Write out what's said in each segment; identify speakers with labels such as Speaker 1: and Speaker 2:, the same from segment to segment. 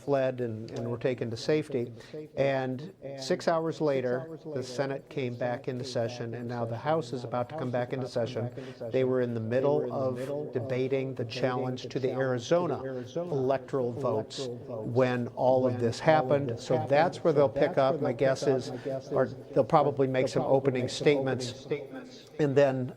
Speaker 1: fled and were taken to safety. And 6 hours later, the Senate came back into session, and now the House is about to come back into session. They were in the middle of debating the challenge to the Arizona electoral votes when all of this happened. So that's where they'll pick up. My guess is, or they'll probably make some opening statements, and then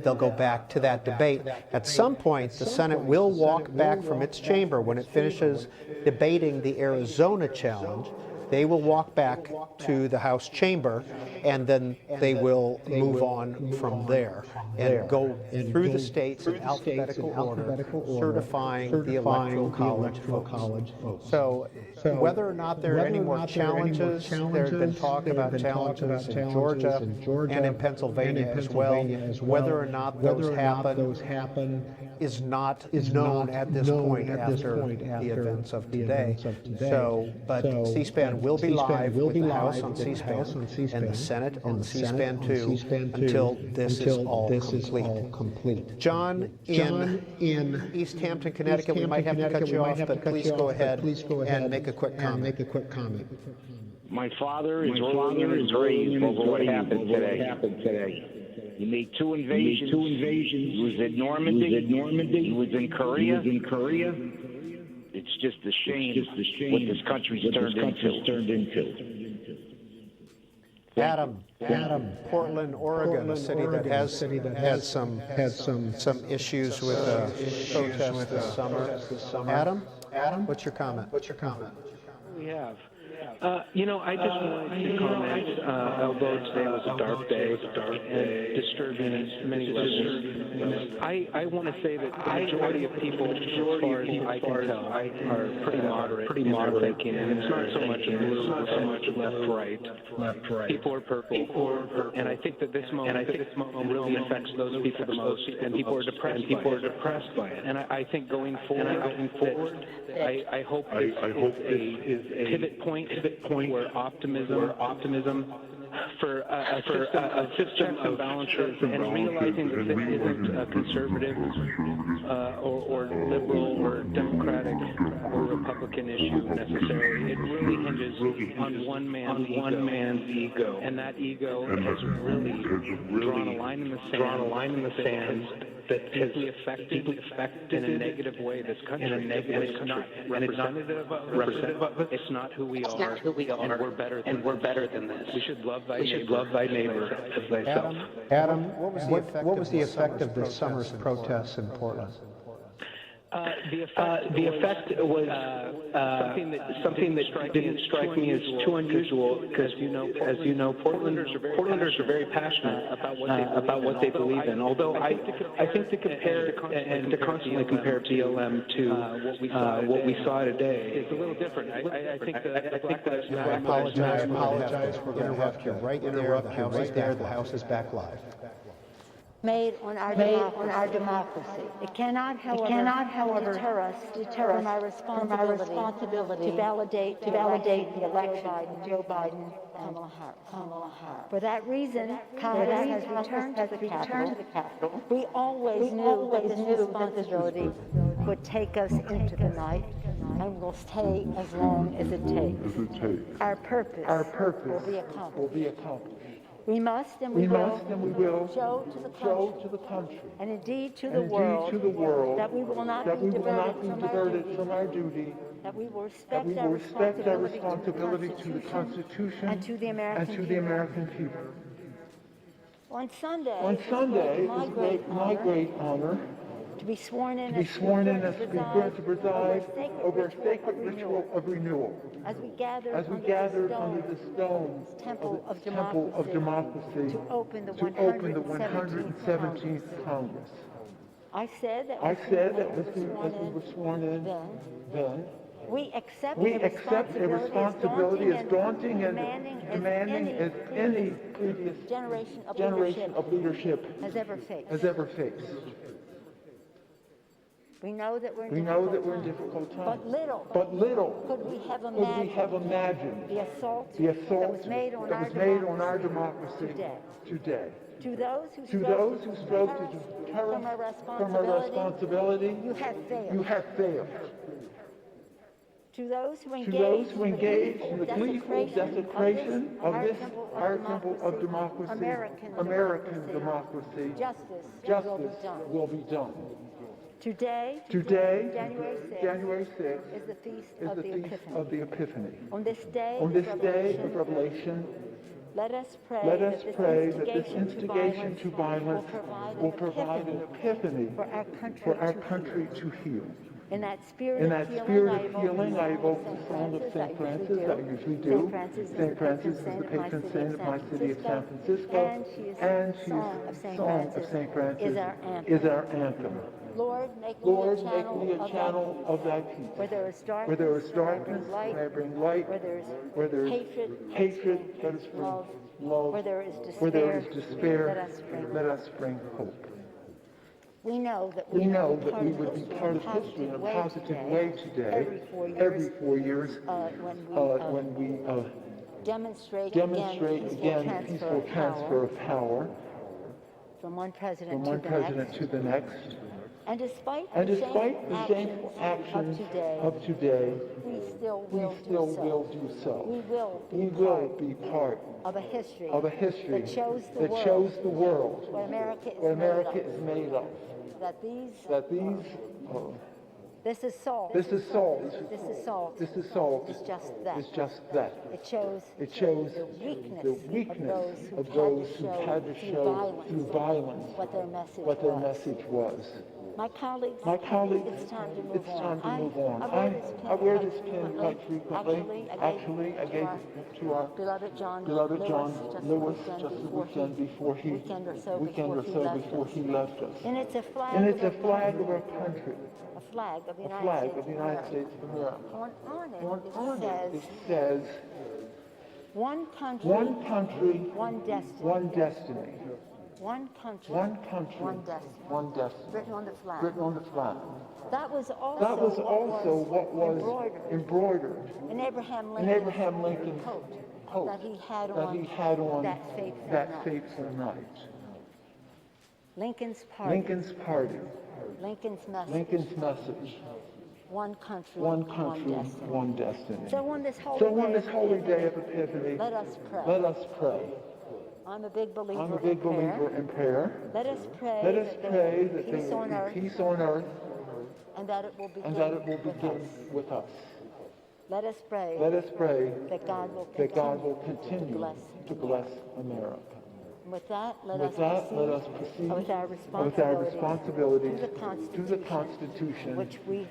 Speaker 1: they'll go back to that debate. At some point, the Senate will walk back from its chamber when it finishes debating the Arizona challenge. They will walk back to the House chamber, and then they will move on from there and go through the states in alphabetical order, certifying the Electoral College votes. So whether or not there are any more challenges, there have been talk about challenges in Georgia and in Pennsylvania as well. Whether or not those happen is not known at this point after the events of today. So, but C-SPAN will be live with the House on C-SPAN and the Senate on C-SPAN 2 until this is all complete. John, in East Hampton, Connecticut, we might have to cut you off, but please go ahead and make a quick comment.
Speaker 2: My father is rolling in his grave over what happened today. He made two invasions. He was at Normandy. He was in Korea. It's just a shame what this country's turned into.
Speaker 1: Adam, Portland, Oregon, a city that has had some issues with protests this summer. Adam, what's your comment?
Speaker 3: We have. I just wanted to comment, although today was a dark day and disturbing at many levels, I want to say that the majority of people, as far as I can tell, are pretty moderate in their thinking, and it's not so much blue, not so much left-right. People are purple, and I think that this moment really affects those people the most, and people are depressed by it. And I think going forward, I hope this is a pivot point where optimism for a system of balances and realizing that this isn't a conservative or liberal or democratic or Republican issue necessarily. It really hinges on one man's ego, and that ego has really drawn a line in the sand that deeply affected in a negative way this country. And it's not representative of us. It's not who we are. And we're better than this. We should love thy neighbor as thyself.
Speaker 1: Adam, what was the effect of this summer's protests in Portland?
Speaker 3: The effect was something that didn't strike me as too unusual, because as you know, Portlanders are very passionate about what they believe in. Although I think to compare and to constantly compare BLM to what we saw today is a little different. I think that
Speaker 1: I apologize. We're going to interrupt you right there. The House is back live.
Speaker 4: Made on our democracy. It cannot, however, deter us from our responsibility to validate the election of Joe Biden, Kamala Harris. For that reason, Congress has returned to the Capitol. We always knew that this responsibility would take us into the night and will stay as long as it takes. Our purpose will be accomplished. We must and we will show to the country and indeed to the world that we will not be diverted from our duty, that we will respect our responsibility to the Constitution and to the American people. On Sunday, it was my great honor to be sworn in as Speaker to preside over a sacred ritual of renewal as we gathered under the stone Temple of
Speaker 1: Democracy
Speaker 4: to open the
Speaker 1: 117th Congress.
Speaker 4: I said that as we were sworn in then, we accept a responsibility as daunting and demanding as any previous generation of leadership has ever faced. We know that we're in difficult times. But little could we have imagined the assault that was made on our democracy today. To those who strove to deter us from our responsibility, you have failed. To those who
Speaker 5: to those who
Speaker 4: engage
Speaker 5: engage
Speaker 4: in
Speaker 5: in
Speaker 4: the
Speaker 5: the gleeful desecration of this, our temple of democracy, American democracy, justice will be done.
Speaker 4: Today,
Speaker 5: Today,
Speaker 4: January 6th,
Speaker 5: January 6th,
Speaker 4: is the Feast
Speaker 5: is
Speaker 4: of
Speaker 5: the
Speaker 4: the
Speaker 5: Feast
Speaker 4: Epiphany.
Speaker 5: of the Epiphany.
Speaker 4: On this day
Speaker 5: On
Speaker 4: of
Speaker 5: this day of
Speaker 4: Revelation,
Speaker 5: Revelation,
Speaker 4: let us
Speaker 5: let us
Speaker 4: pray
Speaker 5: pray
Speaker 4: that this instigation to violence will provide an epiphany
Speaker 5: for
Speaker 4: for
Speaker 5: our
Speaker 4: our
Speaker 5: country
Speaker 4: country
Speaker 5: to heal.
Speaker 4: In that spirit
Speaker 5: In
Speaker 4: of
Speaker 5: that
Speaker 4: healing,
Speaker 5: spirit
Speaker 4: I
Speaker 5: of
Speaker 4: evoke
Speaker 5: healing, I evoke
Speaker 4: the
Speaker 5: the song of St. Francis that I usually
Speaker 4: St.
Speaker 5: do.
Speaker 4: Francis is
Speaker 5: St. Francis is the patron saint of my city of San Francisco, and his song of St. Francis is our anthem.
Speaker 4: Lord, make
Speaker 5: Lord,
Speaker 4: me
Speaker 5: make me a channel of thy peace.
Speaker 4: Where there is
Speaker 5: Where there is
Speaker 4: darkness,
Speaker 5: darkness,
Speaker 4: may I bring
Speaker 5: may I bring light.
Speaker 4: Where there is hatred,
Speaker 5: let us bring
Speaker 4: love.
Speaker 5: love.
Speaker 4: Where there is
Speaker 5: Where there is despair,
Speaker 4: let us bring
Speaker 5: hope.
Speaker 4: We know that
Speaker 5: We know that we
Speaker 4: would
Speaker 5: would be part of history in a positive way today, every 4 years, when we
Speaker 4: demonstrate
Speaker 5: demonstrate again peaceful transfer of power
Speaker 4: from one president
Speaker 5: from one president to the next.
Speaker 4: And despite
Speaker 5: And
Speaker 4: the
Speaker 5: despite the
Speaker 4: shameful
Speaker 5: shameful actions
Speaker 4: of today,
Speaker 5: we
Speaker 4: we still
Speaker 5: still will do so. We will be part
Speaker 4: of a history
Speaker 5: that
Speaker 4: shows
Speaker 5: the world
Speaker 4: what America
Speaker 5: what
Speaker 4: is
Speaker 5: America
Speaker 4: made of.
Speaker 5: is made of.
Speaker 4: That these
Speaker 5: That
Speaker 4: this assault
Speaker 5: this assault
Speaker 4: is just that.
Speaker 5: is just that.
Speaker 4: It shows
Speaker 5: The
Speaker 4: the
Speaker 5: weakness
Speaker 4: of
Speaker 5: of
Speaker 4: those
Speaker 5: those
Speaker 4: who
Speaker 5: who
Speaker 4: had to show through
Speaker 5: violence
Speaker 4: what their message
Speaker 5: what their
Speaker 4: was.
Speaker 5: message was.
Speaker 4: My colleagues,
Speaker 5: My colleagues,
Speaker 4: it's time to move
Speaker 5: it's time to move on.
Speaker 4: I wear this
Speaker 5: I
Speaker 4: pin
Speaker 5: wear this pin quite frequently.
Speaker 4: Actually, I gave
Speaker 5: it to our
Speaker 4: beloved John
Speaker 5: Lewis just the weekend before he
Speaker 4: weekend or so
Speaker 5: before he left us.
Speaker 4: And it's a flag
Speaker 5: And it's a
Speaker 4: of
Speaker 5: flag of our country,
Speaker 4: a flag of the
Speaker 5: a
Speaker 4: United
Speaker 5: flag
Speaker 4: States
Speaker 5: of the United States of America.
Speaker 4: On
Speaker 5: it says,
Speaker 4: one country, one destiny.
Speaker 5: one destiny.
Speaker 4: One country,
Speaker 5: One country,
Speaker 4: one destiny.
Speaker 5: one destiny.
Speaker 4: Written on the flag.
Speaker 5: Written on the flag.
Speaker 4: That was also
Speaker 5: what was embroidered
Speaker 4: in Abraham
Speaker 5: Lincoln's
Speaker 4: coat that he had on
Speaker 5: that fateful night.
Speaker 4: Lincoln's party. Lincoln's message. One country,
Speaker 5: one destiny.
Speaker 4: So on this
Speaker 5: holy day of Epiphany,
Speaker 4: let us pray.
Speaker 5: Let us pray.
Speaker 4: I'm a big believer,
Speaker 5: in prayer.
Speaker 4: Let us pray
Speaker 5: that there will be peace on earth,
Speaker 4: and that it will begin,
Speaker 5: with us.
Speaker 4: Let us pray that God will continue to bless
Speaker 5: America.
Speaker 4: And with that, let
Speaker 5: us proceed
Speaker 4: with our
Speaker 5: responsibilities
Speaker 4: to the Constitution, which we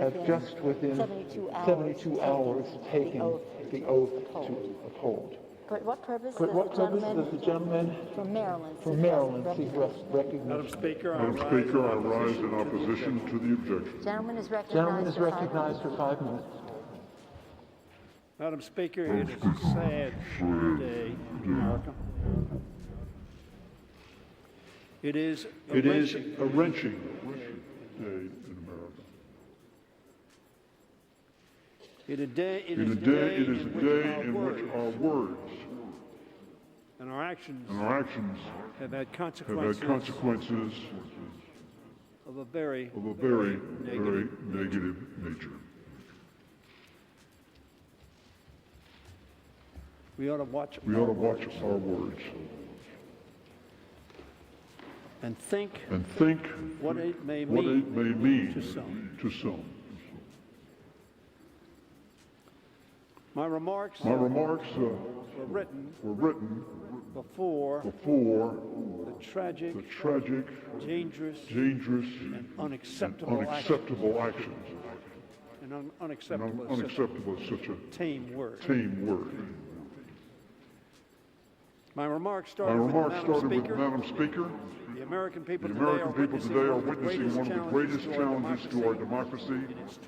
Speaker 4: have just within
Speaker 5: 72 hours taken the oath to uphold.
Speaker 4: For what purpose
Speaker 5: does the gentleman
Speaker 4: from Maryland
Speaker 5: seek recognition?
Speaker 6: Madam Speaker, I rise in opposition to the objection.
Speaker 4: Gentleman is
Speaker 5: Gentleman is
Speaker 4: recognized
Speaker 5: recognized for 5 minutes.
Speaker 6: Madam Speaker, it is a sad day in America. It is a wrenching day in America. It is a day in which our words and our actions have had consequences of a very negative nature. We ought to watch our words and think what it may mean to some. My remarks were written before the tragic, dangerous, and unacceptable actions. And unacceptable is such a tame word. My remarks started with Madam Speaker. The American people today are witnessing one of the greatest challenges to our democracy in its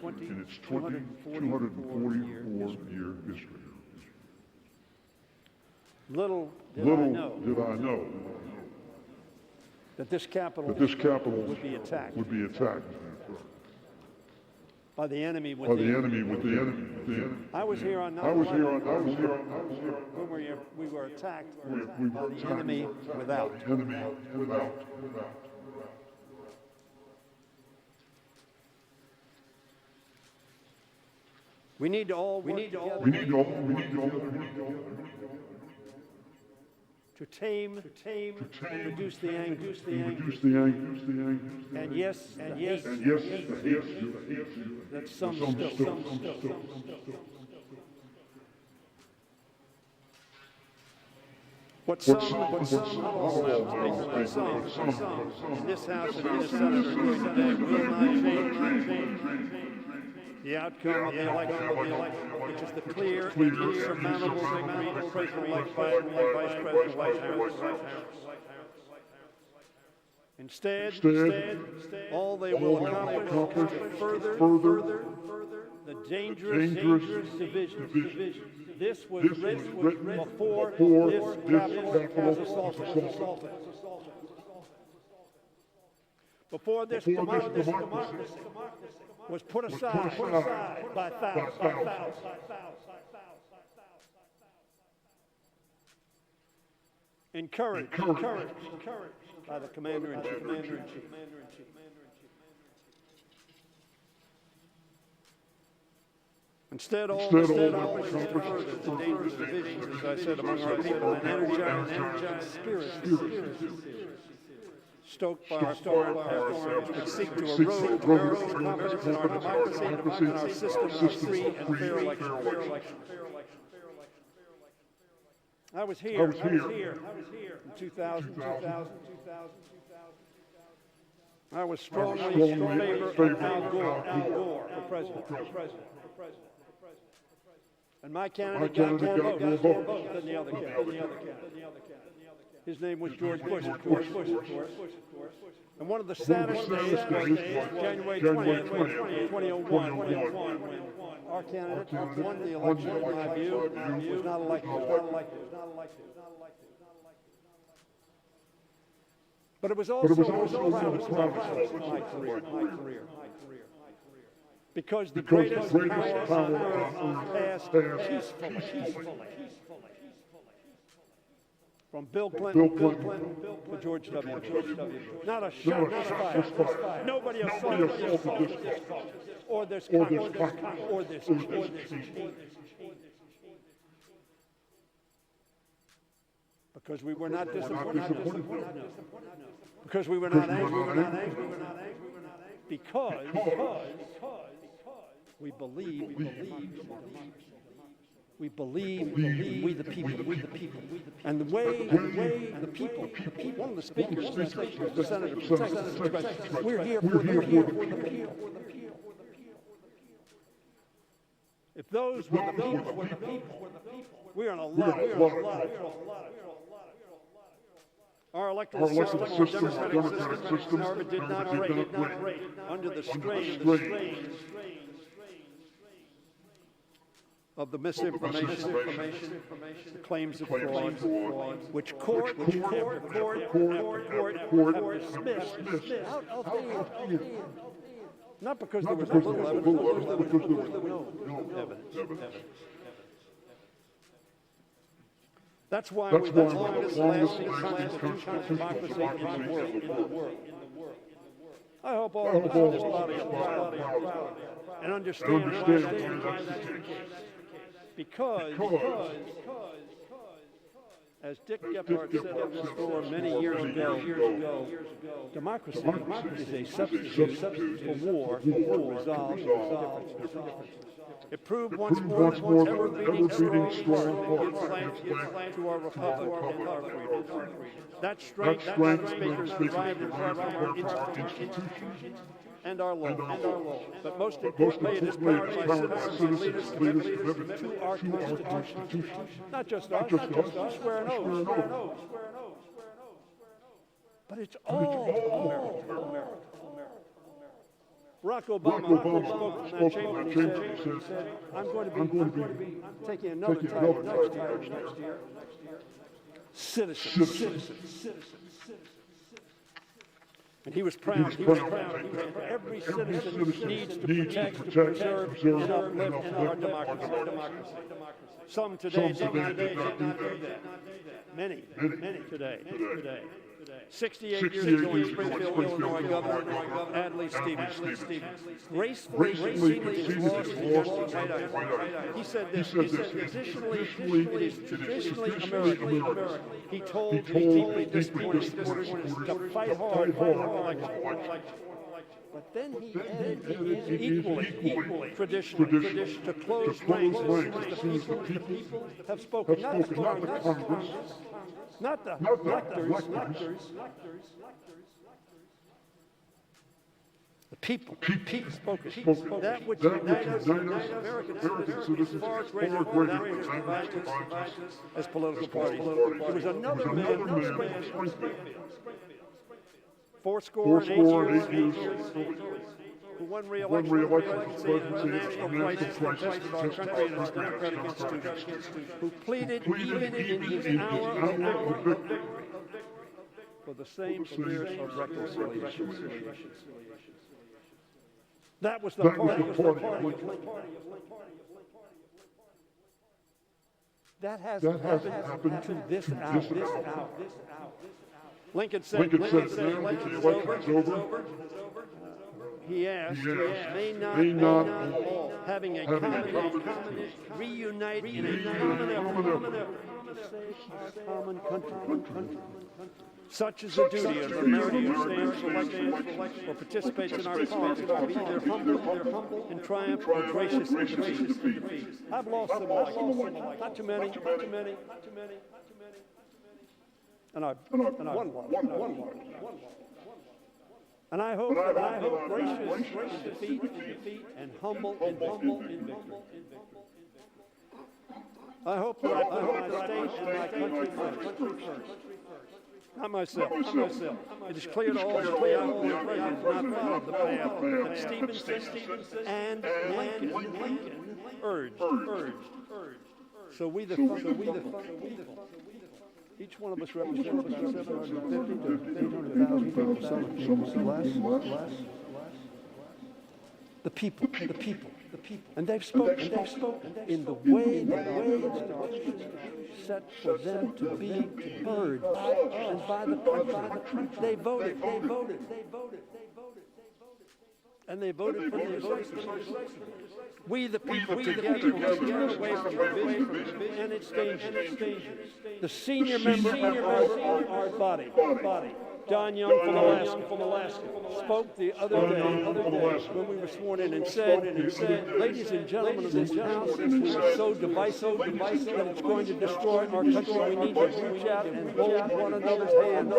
Speaker 6: 244-year history. Little did I know that this Capitol would be attacked by the enemy with the enemy. I was here on 9/11 when we were attacked by the enemy without. We need to all work together to tame, and reduce the anger, and yes, the hate that some stoke. What some in this House and in the Senate are doing today will not change the outcome of the election, which is the clear and insurmountable victory of President-elect Biden and Vice President White House. Instead, all they will accomplish is to further the dangerous division. This was written before this Capitol was assaulted. Before this democracy was put aside by thousands. Encouraged by the Commander-in-Chief. Instead, all this accomplishes to further the dangerous divisions, as I said, among our people, and energized spirits stoked by our foreign adversaries, which seek to erode America's confidence in our democracy and our system of free and fair elections. I was here in 2000. I was strongly in favor of Al Gore for president. And my candidate got more votes than the other candidate. His name was George Bush, of course. And one of the saddest days was January 20th, 2001, when our candidate won the election, in my view, was not elected. But it was also proudest of my career. Because the greatest power on earth passed peacefully. From Bill Clinton to George W. Bush. Not a shot was fired. Nobody assaulted this cause, or this because we were not disappointed. Because we were not angry. Because we believe we the people. And the way the people, one of the speakers, the senator, we're here for the people. If those were the people, we're in a lot of trouble. Our electoral system, our democratic system, however, did not operate under the strain of the misinformation, the claims of fraud, which court after court dismissed out of hand. Not because there was little evidence, because there was no evidence. That's why we're the longest lasting constitutional democracy in the world. I hope all of us in this body are proud and understand why that's the case. Because, as Dick Gephardt said on this floor many years ago, democracy is a substitute for war to resolve differences. It proved once more that once ever-beating strong gives flank to our republic and our freedom. That strength, Madam Speaker, is derived in part from our institutions and our law. But most importantly, it is powered by citizens and leaders committed to our Constitution. Not just us, swear an oath. But it's all America. Barack Obama spoke in that chamber and said, I'm going to be taking another title next year. Citizen. And he was proud. Every citizen needs to protect, preserve, and uplift our democracy. Some today did not do that. Many today. 68 years ago in Springfield, Illinois, Governor Adlai Stevenson gracefully his loss to General White. He said this, traditionally, it is traditionally American. He told deeply disappointed supporters to fight hard for election. But then he added, it is equally traditional to close ranks as soon as the people have spoken, not the Congress, not the electors. The people spoken. That which unites American citizens is far greater than that which divides us as political parties. There was another man from Springfield, fourscore and 8 years who won re-election as a national crisis that tested our country and its democratic institutions, who pleaded even in his hour of victory for the same spirit of reconciliation. That was the party. That has happened to this hour. Lincoln said, election is over. He asked, may not all, having a common reunite in a common effort to save our common country. Such is the duty of America who stands for election or participates in our politics to be either humble in triumph or gracious in defeat. I've lost them all. Not too many. And I won. And I hope gracious in defeat and humble in victory. I hope that I put my state and my country first. Not myself. It is clear to all that the president not followed the path that Stevenson and Lincoln urged. So we the people. Each one of us represents about 750 to 800,000 people, some less. The people. And they've spoken in the way set for them to be heard and by the country. They voted. And they voted for the voices. We, the people, together will get away from division and its dangers. The senior member of our body, Don Young from Alaska, spoke the other day when we were sworn in and said, ladies and gentlemen of this House, we are so divisive that it's going to destroy our country. We need to reach out and hold one another's hand.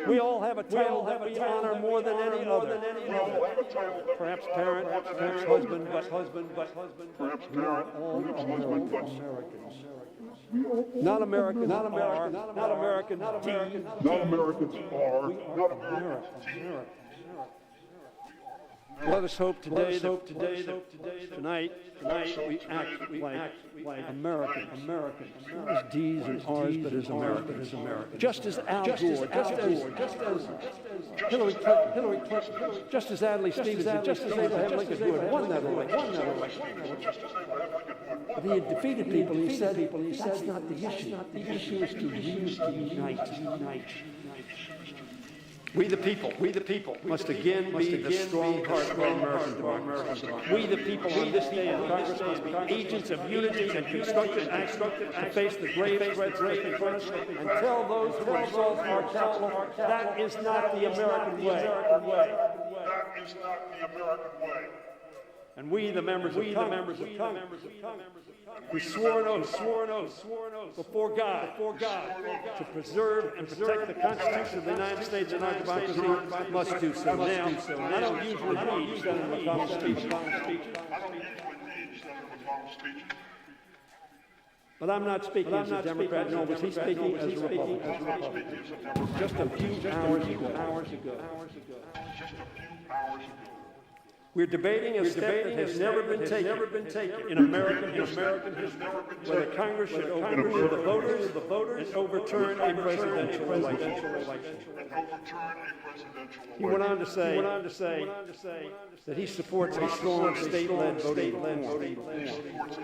Speaker 6: We all have a title that we honor more than any other. Perhaps parent, perhaps husband, but we are all Americans. Not Americans are, not Americans are, Let us hope today, tonight, we act like Americans. Not as D's and R's, but as Americans. Just as Al Gore, just as Hillary Clinton, just as Adlai Stevenson, just as Abraham Lincoln, who had won that election. But he had defeated people, and he said, that's not the issue. The issue is to unite. We the people must again be the strong heart of American democracy. We the people understand Congress must be agents of unity and constructive action to face the grave threats facing us and tell those who insult our capital that is not the American way. And we, the members of Congress, we swore an oath before God to preserve and protect the Constitution of the United States and our democracy, must do so now. I don't usually read Senator McConnell's speech, but I'm not speaking as a Democrat, nor was he speaking as a Republican. Just a few hours ago. We're debating a step that has never been taken in American history, whether Congress should overrule the voters and overturn a presidential election. He went on to say that he supports a strong state-led voting reform.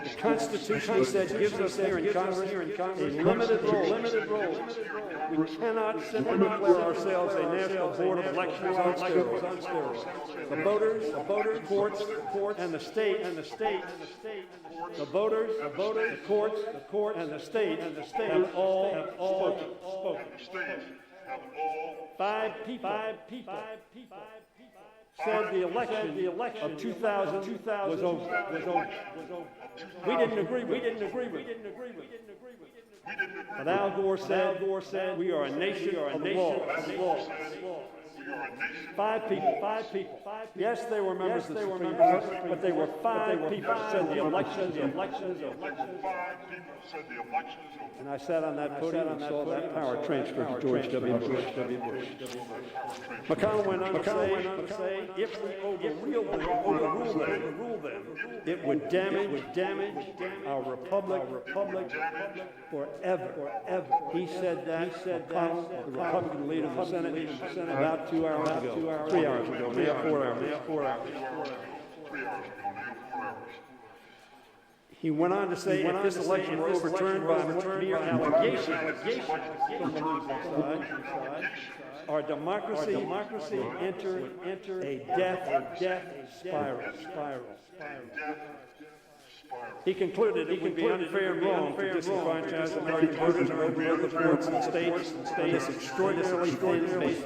Speaker 6: The Constitution, he said, gives us here in Congress a limited role. We cannot simply declare ourselves a national board of elections on steroids. The voters, the courts, and the state, the voters, the courts, and the state have all spoken. Five people said the election of 2000 was over. We didn't agree with it. But Al Gore said, we are a nation of the law. Five people. Yes, they were members of the Supreme Court, but they were five people who said the elections. And I sat on that podium and saw that power transfer to George W. Bush. McConnell went on to say, if we overrule them, it would damage our republic forever. He said that, McConnell, the Republican leader of the Senate, about 2 hours ago, 3 hours ago, now 4 hours. He went on to say, if this election were overturned by mere allegation from the losing side, our democracy enter a death spiral. He concluded it would be unfair and wrong to disenfranchise American voters and overrule the courts and states on this extraordinarily thin basis.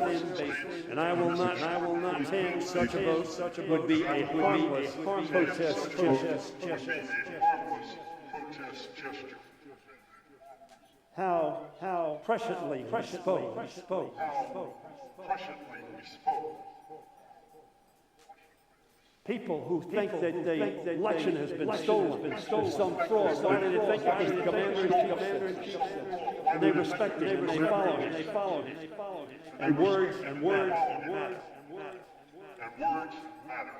Speaker 6: And I will not tend such a vote would be a harmless protest gesture. How presciently he spoke. People who think that the election has been stolen, some fraud. Why did they think it was the commander-in-chief? And they respected it, and they followed it. And words matter.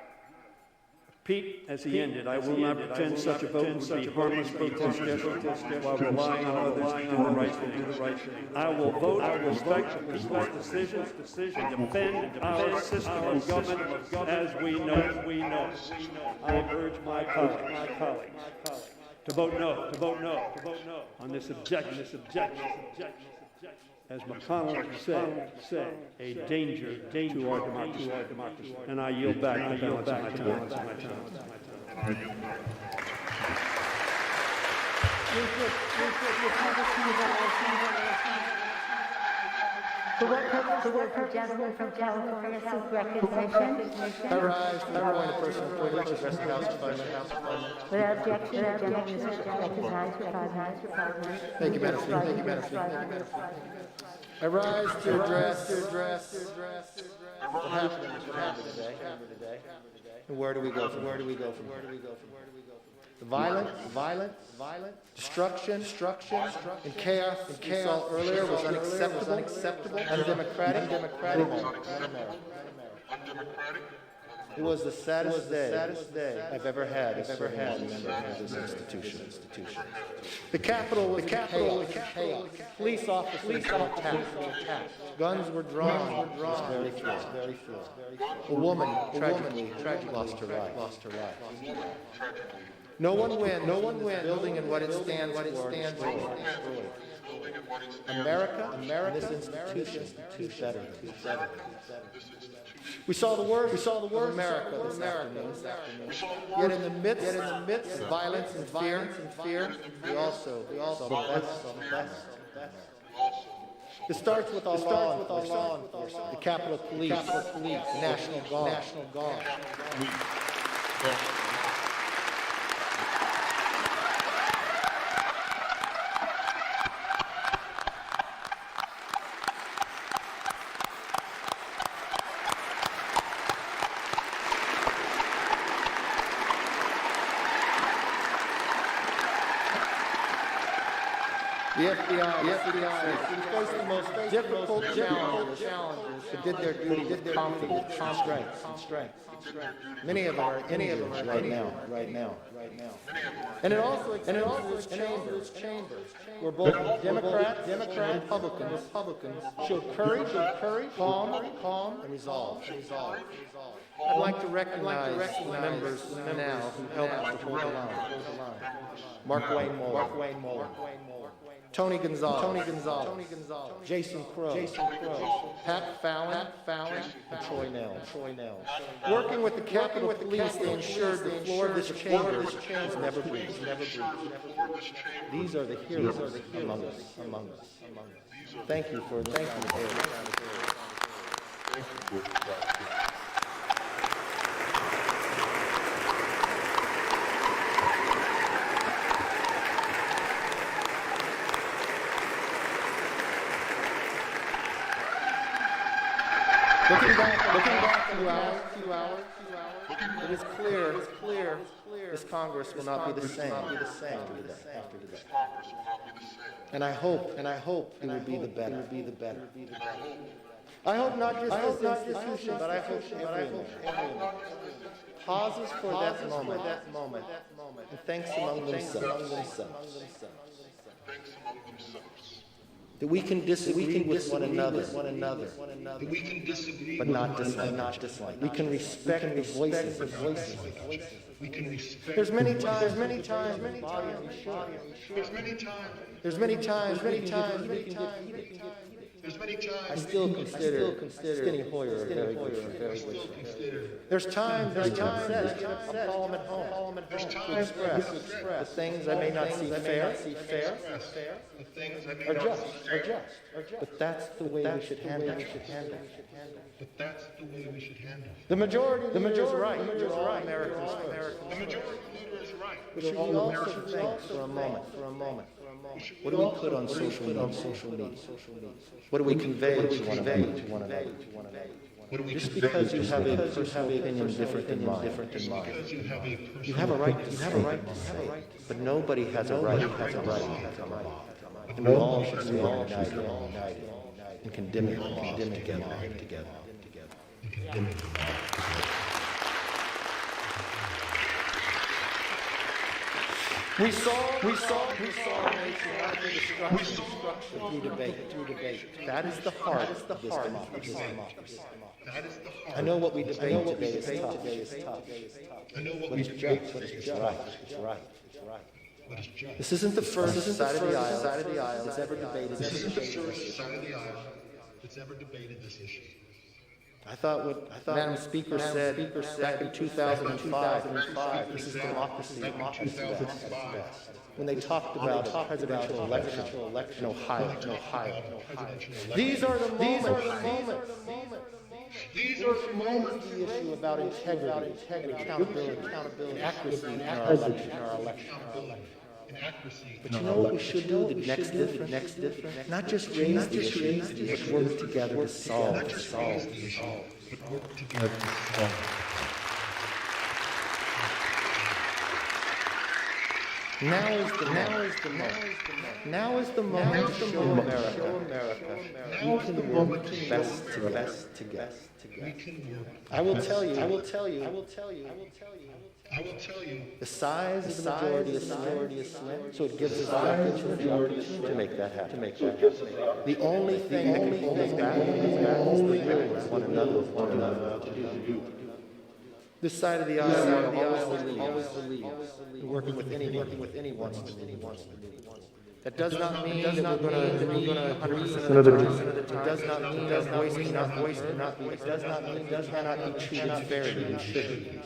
Speaker 6: Pete, as he ended, I will not pretend such a vote would be harmless protest gesture while relying on others to do the right thing. I will vote, I will respect the people's decision, and defend our system of government as we know. I urge my colleagues to vote no on this objection. As McConnell said, a danger to our democracy. And I yield back the balance of my time.
Speaker 4: For what purpose the gentleman from California seek recognition?
Speaker 1: I rise to the point of personal privilege, address the House of Parliament.
Speaker 4: Without objection, the gentleman is recognized for 5 minutes.
Speaker 1: Thank you, Madam Speaker. I rise to address what happened today. And where do we go from here? The violence, destruction, and chaos we saw earlier was unacceptable, undemocratic. It was the saddest day I've ever had as a member of this institution. The Capitol was chaos. Police officers were attacked. Guns were drawn. It was very few. A woman tragically lost her life. No one wins. Building and what it stands for. America, this institution is better than that. We saw the worst of America this afternoon. Yet in the midst of violence and fear, we also saw the best. It starts with our law enforcement, the Capitol Police, the National Guard.
Speaker 7: The FBI faced the most difficult challenges, but did their duty with confidence and strength. Many of them are injured right now. And it also extends to its chambers, where both Democrats and Republicans showed courage, calm, and resolve. I'd like to recognize the members now who helped to hold the line. Mark Wayne Moore. Tony Gonzalez, Jason Crow, Pat Fallon, and Troy Nels. Working with the Capitol Police, they ensured the floor of this chamber was never breached. These are the heroes among us. Thank you for this. Looking back a few hours, it is clear this Congress will not be the same after today. And I hope it will be the better. I hope not just this institution, but I hope everyone pauses for that moment and thinks among themselves. That we can disagree with one another, but not dislike. We can respect the voices. There's many times I still consider Skinny Hoyer a very good. There's times I call him at home to express the things I may not see fair, or just. But that's the way we should handle it. The majority is right. Americans first. The majority is right. But should we also think for a moment? What do we put on social media? What do we convey to one another? Just because you have a personal opinion different than mine, you have a right to say, but nobody has a right to come on. And we all should be united in condemning together. We saw destruction through debate. That is the heart of this democracy. I know what we debate today is tough. What is just, it's right. This isn't the first side of the aisle that's ever debated this issue. I thought what Madam Speaker said back in 2005, this is democracy at its best. When they talked about a presidential election in Ohio. These are the moments the issue about integrity, accountability, and accuracy in our election. But you know what we should do? The next difference? Not just raise the issue, but work together to solve the issue. Now is the moment to show America we can work best together. I will tell you. The size of the majority is slim, so it gives us the opportunity to make that happen. The only thing that can hold us back is the will of one another. This side of the aisle always believes in working with anyone. That does not mean that we're going to 100% of the time. It does not mean our voice cannot be. It does not mean we cannot be treated fairly.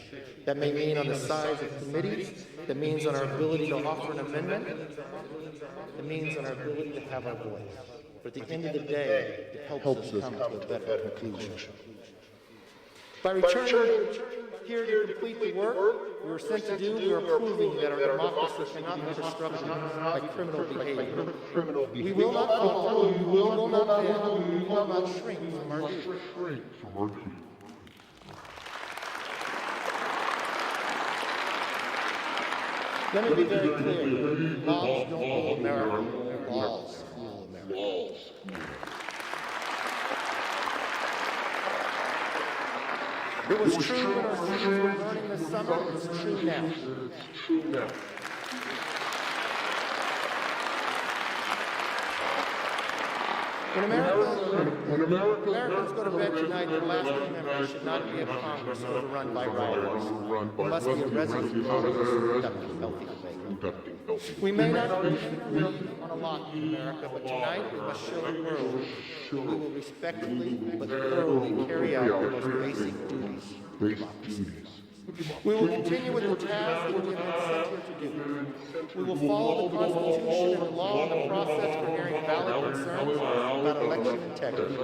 Speaker 7: That may mean on the size of committees. That means on our ability to offer an amendment. That means on our ability to have our voice. But at the end of the day, it helps us come to a better conclusion. By returning here to complete the work we were sent to do, we are proving that our democracy cannot be disrupted by criminal behavior. We will not fall, we will not fail, we will not shrink from our duty. Let me be very clear. Mobs don't rule America. walls rule America. It was true when our students were learning this summer, it's true now. In America, Americans go to bed tonight, their last memory should not be a Congress overrun by rioters. It must be a resolute Congress conducting healthy debate. We may not agree on a lot in America, but tonight we must show the world we will respectfully but thoroughly carry out the most basic duties of democracy. We will continue with the task that we have been sent here to do. We will follow the Constitution and the law in the process for hearing valid concerns about election integrity.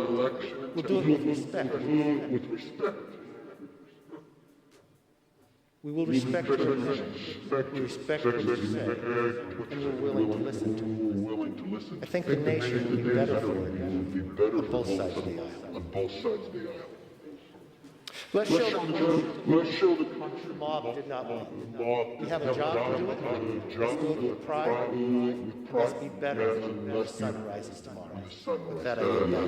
Speaker 7: We'll do it with respect. We will respect your opinion. We respect what you say, and we're willing to listen to it. I think the nation will be better for it on both sides of the aisle. Let's show the country the mob did not win. We have a job to do it. Let's do it with pride. Let's be better when the sun rises tomorrow. With that, I yield back.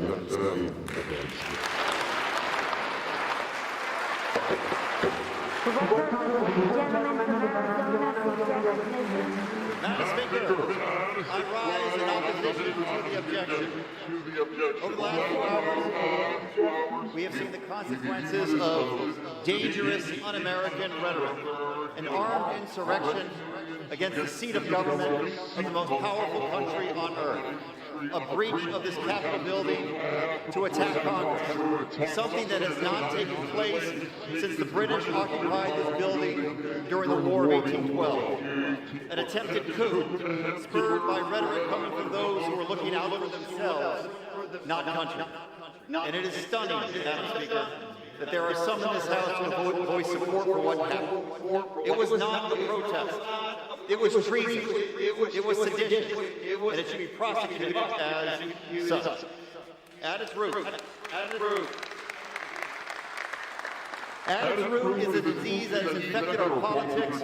Speaker 8: Madam Speaker, I rise in opposition to the objection. Over the last 2 hours, we have seen the consequences of dangerous, un-American rhetoric, an armed insurrection against the seat of government of the most powerful country on earth, a breach of this Capitol building to attack Congress, something that has not taken place since the British occupied this building during the War of 1812, an attempted coup spurred by rhetoric coming from those who are looking out for themselves, not country. And it is stunning, Madam Speaker, that there are some in this House who voice support for what happened. It was not a protest. It was treason. It was sedition. And it should be prosecuted as such. At its root is a disease that has infected our politics,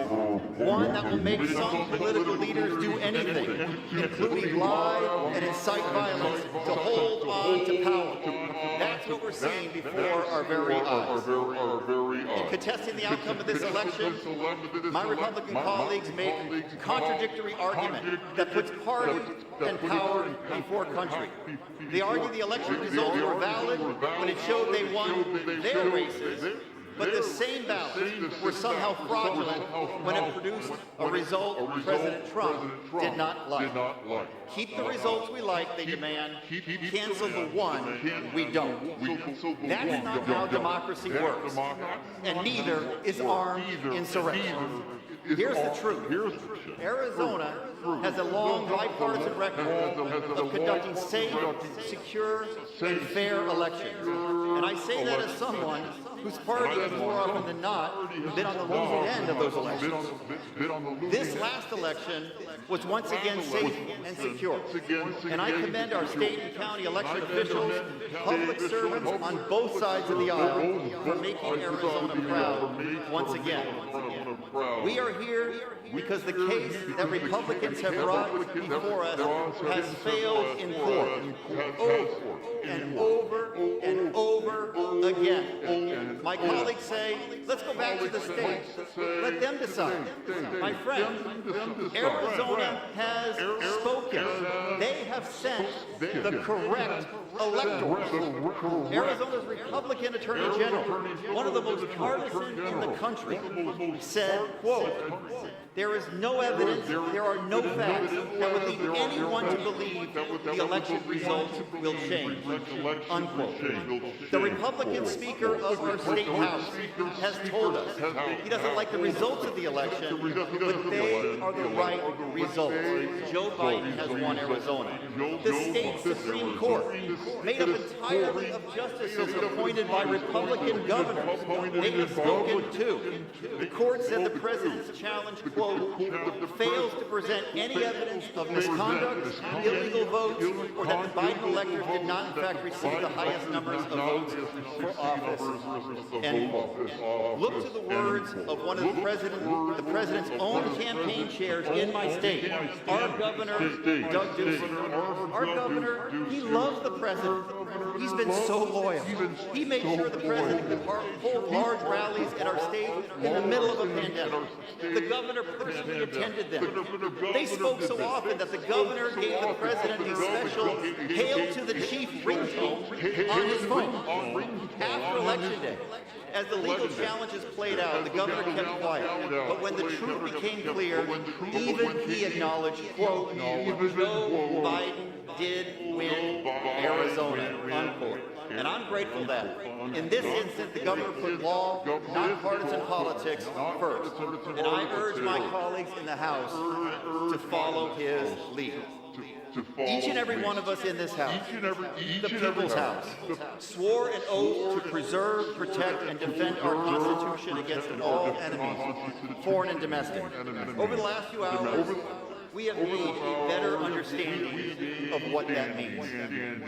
Speaker 8: one that will make some political leaders do anything, including lie and incite violence, to hold on to power. That's what we're seeing before our very eyes. In contesting the outcome of this election, my Republican colleagues make a contradictory argument that puts party and power before country. They argue the election results were valid when it showed they won their races, but the same ballots were somehow fraudulent when it produced a result President Trump did not like. Keep the results we like, they demand. Cancel the one we don't. That's not how democracy works. And neither is armed insurrection. Here's the truth. Arizona has a long bipartisan record of conducting safe, secure, and fair elections. And I say that as someone whose party has more often than not been on the losing end of those elections. This last election was once again safe and secure. And I commend our state and county election officials, public servants on both sides of the aisle for making Arizona proud once again. We are here because the case that Republicans have brought before us has failed in court over and over and over again. My colleagues say, let's go back to the states. Let them decide. My friend, Arizona has spoken. They have sent the correct electors. Arizona's Republican Attorney General, one of the most partisan in the country, said, quote, there is no evidence, there are no facts that would lead anyone to believe the election results will change, unquote. The Republican Speaker of our state house has told us he doesn't like the results of the election, but they are the right results. Joe Biden has won Arizona. The state Supreme Court made up entirely of justices appointed by Republican governors. They have spoken too. The court said the president's challenge, quote, fails to present any evidence of misconduct, illegal votes, or that the Biden electors did not in fact receive the highest numbers of votes for office, end quote. Look to the words of one of the president's own campaign chairs in my state, our governor, Doug Ducey. Our governor, he loves the president. He's been so loyal. He made sure the president could hold large rallies at our state in the middle of a pandemic. The governor personally attended them. They spoke so often that the governor gave the president a special Hail to the Chief ringtone on his phone after Election Day. As the legal challenges played out, the governor kept quiet. But when the truth became clear, even he acknowledged, quote, no, Biden did win Arizona, unquote. And I'm grateful that, in this instance, the governor put law, not partisan politics, first. And I urge my colleagues in the House to follow his lead. Each and every one of us in this House, the People's House, swore an oath to preserve, protect, and defend our Constitution against all enemies, foreign and domestic. Over the last few hours, we have made a better understanding of what that means.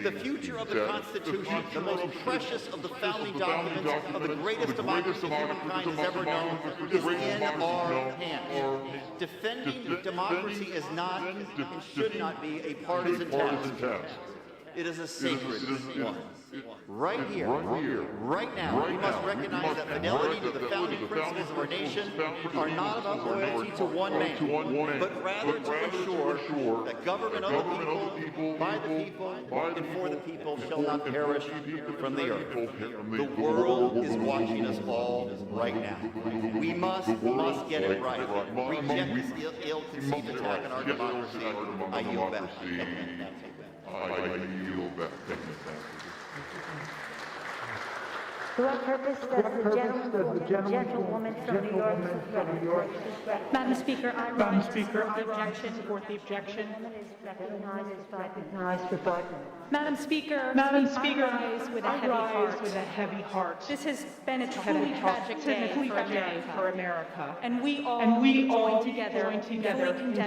Speaker 8: The future of the Constitution, the most precious of the founding documents of the greatest democracy humankind has ever known, is in our hands. Defending democracy is not and should not be a partisan task. It is a sacred one. Right here, right now, we must recognize that fidelity to the founding principles of our nation are not about loyalty to one man, but rather to ensure that government of the people, by the people, and for the people shall not perish from the earth. The world is watching us all right now. We must get it right. Reject this ill-conceived attack on our democracy. I yield back.
Speaker 9: I yield back.
Speaker 4: To what purpose does the gentlewoman from New York suspect?
Speaker 10: Madam Speaker, I rise to support the objection.
Speaker 4: Recognized for 5 minutes.
Speaker 10: Madam Speaker, I rise with a heavy heart. This has been a truly tragic day for America. And we all join together in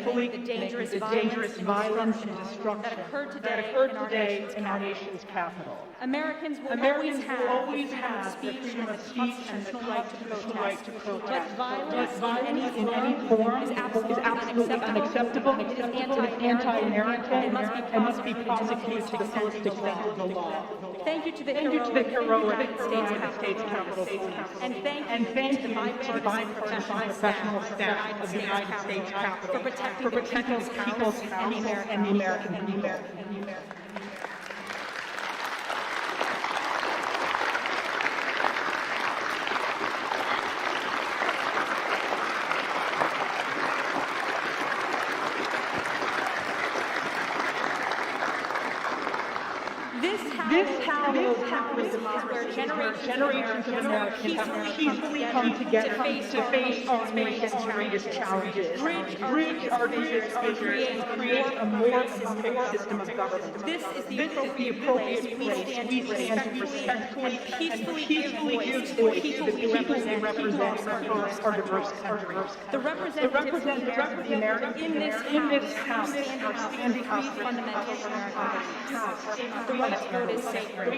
Speaker 10: fully condemning the dangerous violence and destruction that occurred today in our nation's capital. Americans will always have the freedom of speech and the constitutional right to protest. But violence in any form is absolutely unacceptable. It is anti-American and must be prosecuted to the fullest extent of the law. Thank you to the heroic United States Capitol Police. And thank you to the bipartisan professional staff of the United States Capitol for protecting the people's house and the American people. This House is where generations of Americans have peacefully come together to face our nation's greatest challenges, bridge our differences, and create a more democratic system of government. This is the appropriate place we stand to respectfully and peacefully give voice to the people we represent our diverse country. The representatives of the American in this House are standing up for fundamental House. The right to vote is sacred.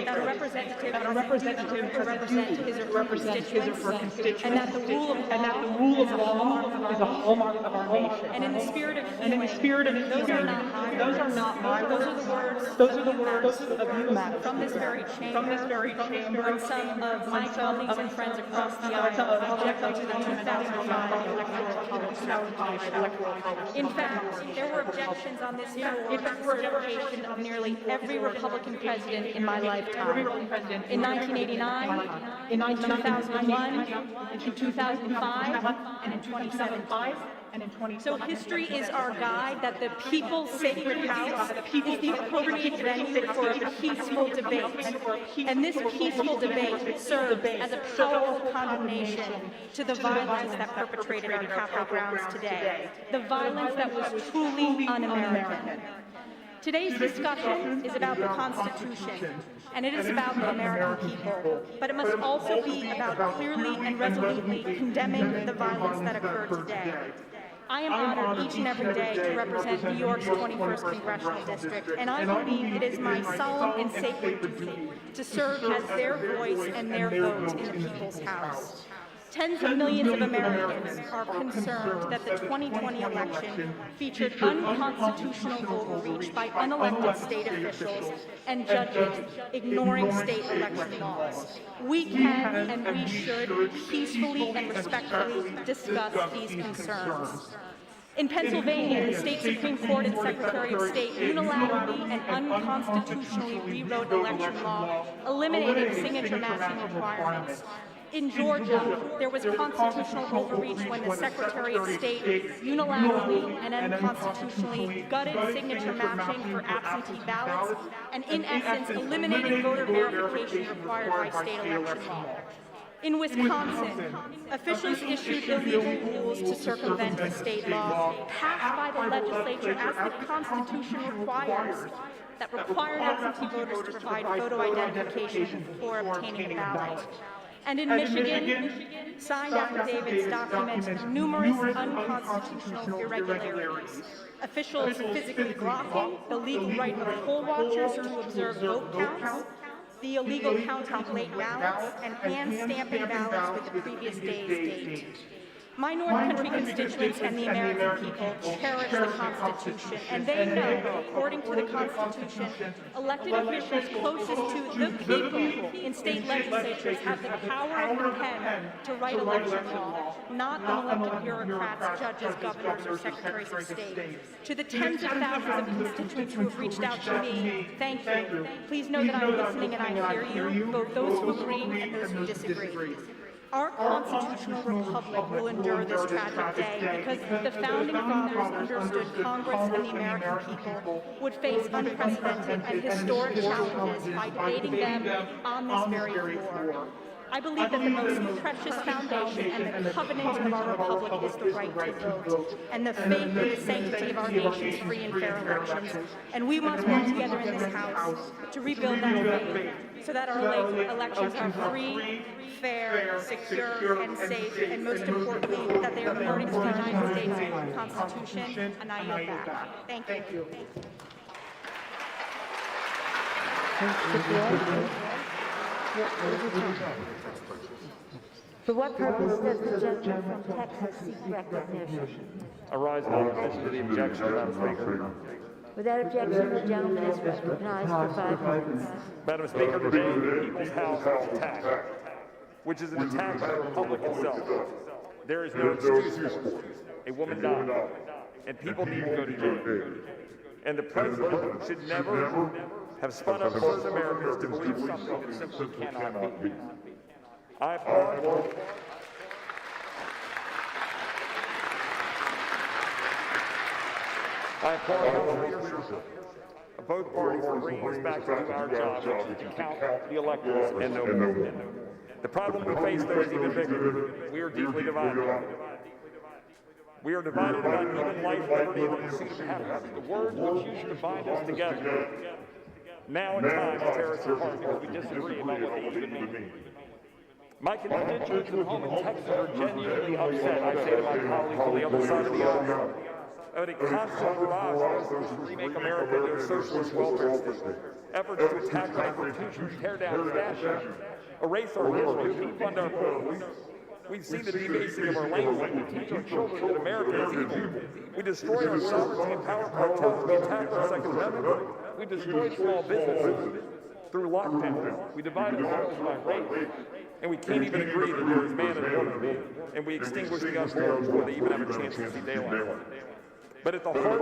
Speaker 10: That a representative has a duty to represent his or her constituents, and that the rule of law is a hallmark of our nation. And in the spirit of healing, those are not my words. Those are the words of you, Madam. From this very chamber, and some of my colleagues and friends across the aisle objected to the 2005 electoral college. In fact, there were objections on this floor to the certification of nearly every Republican president in my lifetime. In 1989, in 2001, in 2005, and in 2017. So history is our guide that the people's sacred house is the appropriate venue for a peaceful debate. And this peaceful debate serves as a powerful condemnation to the violence that perpetrated our Capitol grounds today. The violence that was truly un-American. Today's discussion is about the Constitution, and it is about the American people, but it must also be about clearly and resolutely condemning the violence that occurred today. I am honored each and every day to represent New York's 21st Congressional District, and I believe it is my solemn and sacred duty to serve as their voice and their vote in the people's house. Tens of millions of Americans are concerned that the 2020 election featured unconstitutional overreach by unelected state officials and judges ignoring state election laws. We can and we should peacefully and respectfully discuss these concerns. In Pennsylvania, the state Supreme Court and Secretary of State unilaterally and unconstitutionally rewrote election law, eliminating signature matching requirements. In Georgia, there was constitutional overreach when the Secretary of State unilaterally and unconstitutionally gutted signature matching for absentee ballots and, in essence, eliminated voter verification required by state election law. In Wisconsin, officials issued illegal rules to circumvent the state law passed by the legislature as the Constitution requires, that required absentee voters to provide photo identification before obtaining a ballot. And in Michigan, signed affidavits document numerous unconstitutional irregularities. Officials physically blocking the legal right of poll watchers to observe vote counts, the illegal counting of late ballots, and hand-stamping ballots with the previous day's date. My North Country constituents and the American people cherish the Constitution, and they know, according to the Constitution, elected officials closest to the people in state legislatures have the power of the pen to write election law, not unelected bureaucrats, judges, governors, or secretaries of state. To the tens of thousands of constituents who have reached out to me, thank you. Please know that I'm listening and I hear you, both those who agree and those who disagree. Our constitutional republic will endure this tragic day because the founding fathers understood Congress and the American people would face unprecedented and historic challenges by debating them on this very floor. I believe that the most precious foundation and the covenant of our republic is the right to vote, and the faith in the sanctity of our nation's free and fair elections. And we must work together in this House to rebuild that faith so that our elections are free, fair, secure, and safe, and most importantly, that they are according to the United States Constitution, and I yield back. Thank you.
Speaker 4: For what purpose does the gentleman from Texas seek recognition?
Speaker 11: I rise in opposition to the objection, Madam Speaker.
Speaker 4: Without objection, the gentleman is recognized for 5 minutes.
Speaker 11: Madam Speaker, today the People's House is attacked, which is an attack on the Republic itself. There is no excuse for it. A woman died, and people need to go to jail. And the President should never have spun up certain Americans to believe something that simply cannot be. I applaud House leadership of both parties for bringing us back to do our job, which is to count the electors and no more. The problem we face, though, is even bigger. We are deeply divided. We are divided about human life, liberty, and the pursuit of happiness. The words which used to bind us together now at times tear us apart because we disagree about what they even mean. My constituents at home in Texas are genuinely upset, I say to my colleagues on the other side of the aisle, about a constant barrage of efforts to remake America into a socialist welfare state, efforts to attack our institutions, tear down statues, erase our history, defund our police. We've seen the debasing of our language. We teach our children that America is evil. We destroy our sovereignty and power cartels. We attack our Second Amendment. We destroy small businesses through lockdown. We divide Americans by race. And we can't even agree that there is man and woman. And we extinguish the unborn before they even have a chance to see daylight. But at the heart